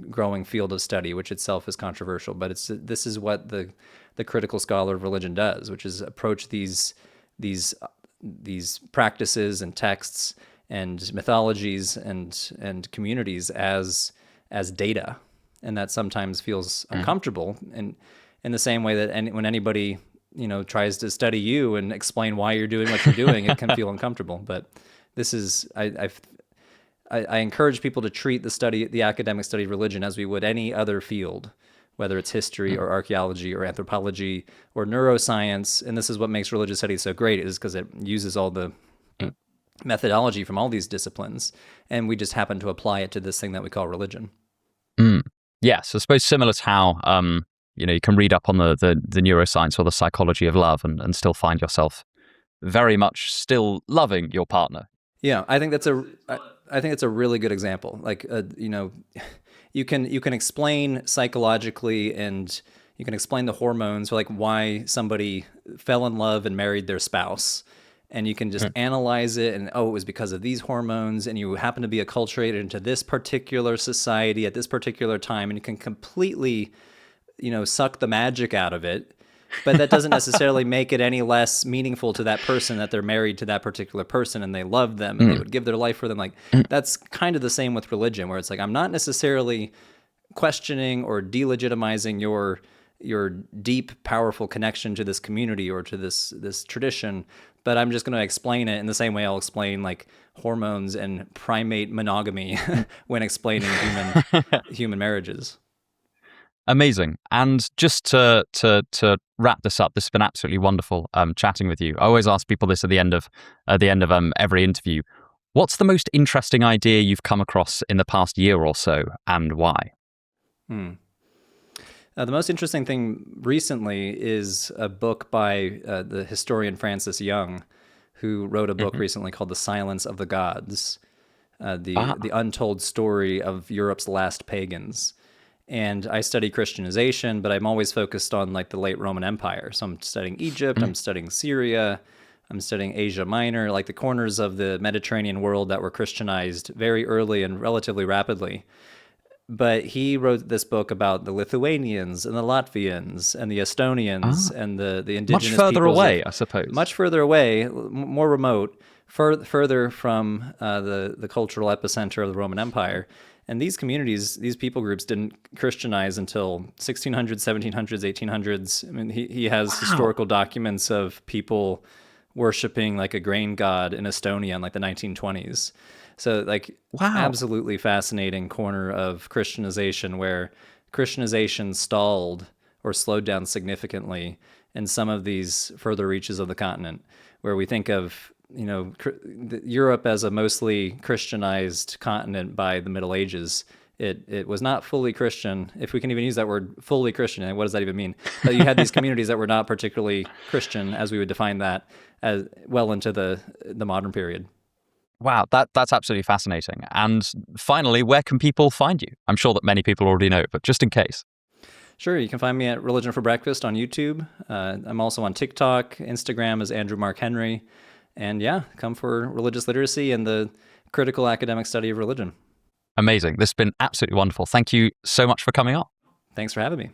growing field of study, which itself is controversial. But this is what the critical scholar of religion does, which is approach these practices and texts and mythologies and communities as data, and that sometimes feels uncomfortable. And in the same way that when anybody tries to study you and explain why you're doing what you're doing, it can feel uncomfortable. But this is I encourage people to treat the academic study of religion as we would any other field, whether it's history or archaeology or anthropology or neuroscience. And this is what makes religious studies so great, is because it uses all the methodology from all these disciplines, and we just happen to apply it to this thing that we call religion. Yes, I suppose similar to how you can read up on the neuroscience or the psychology of love and still find yourself very much still loving your partner. Yeah, I think that's a really good example. Like you can explain psychologically, and you can explain the hormones, like why somebody fell in love and married their spouse. And you can just analyze it, and it was because of these hormones, and you happen to be acculturated into this particular society at this particular time, and you can completely, suck the magic out of it. But that doesn't necessarily make it any less meaningful to that person that they're married to that particular person and they love them and they would give their life for them. Like that's kind of the same with religion, where it's like, I'm not necessarily questioning or delegitimizing your deep, powerful connection to this community or to this tradition, but I'm just going to explain it in the same way I'll explain like hormones and primate monogamy when explaining human marriages. Amazing. And just to wrap this up, this has been absolutely wonderful chatting with you. I always ask people this at the end of every interview. What's the most interesting idea you've come across in the past year or so, and why? The most interesting thing recently is a book by the historian Francis Young, who wrote a book recently called The Silence of the Gods, the untold story of Europe's last pagans. And I study Christianization, but I'm always focused on like the late Roman Empire. So I'm studying Egypt, I'm studying Syria, I'm studying Asia Minor, like the corners of the Mediterranean world that were Christianized very early and relatively rapidly. But he wrote this book about the Lithuanians and the Latvians and the Estonians and the indigenous much further peoples away, I suppose. Much further away, more remote, further from the cultural epicenter of the Roman Empire. And these communities, these people groups didn't Christianize until 1600s, 1700s, 1800s. I mean, he has historical documents of people worshiping like a grain god in Estonia in like the 1920s. So like absolutely fascinating corner of Christianization, where Christianization stalled or slowed down significantly in some of these further reaches of the continent, where we think of Europe as a mostly Christianized continent by the Middle Ages. It was not fully Christian, if we can even use that word, fully Christian. And what does that even mean? But you had these communities that were not particularly Christian, as we would define that, as well into the modern period. Wow, that's absolutely fascinating. And finally, where can people find you? I'm sure that many people already know, but just in case. Sure, you can find me at Religion for Breakfast on YouTube. I'm also on TikTok. Instagram is Andrew Mark Henry. And yeah, come for religious literacy and the critical academic study of religion. Amazing. This has been absolutely wonderful. Thank you so much for coming on. Thanks for having me.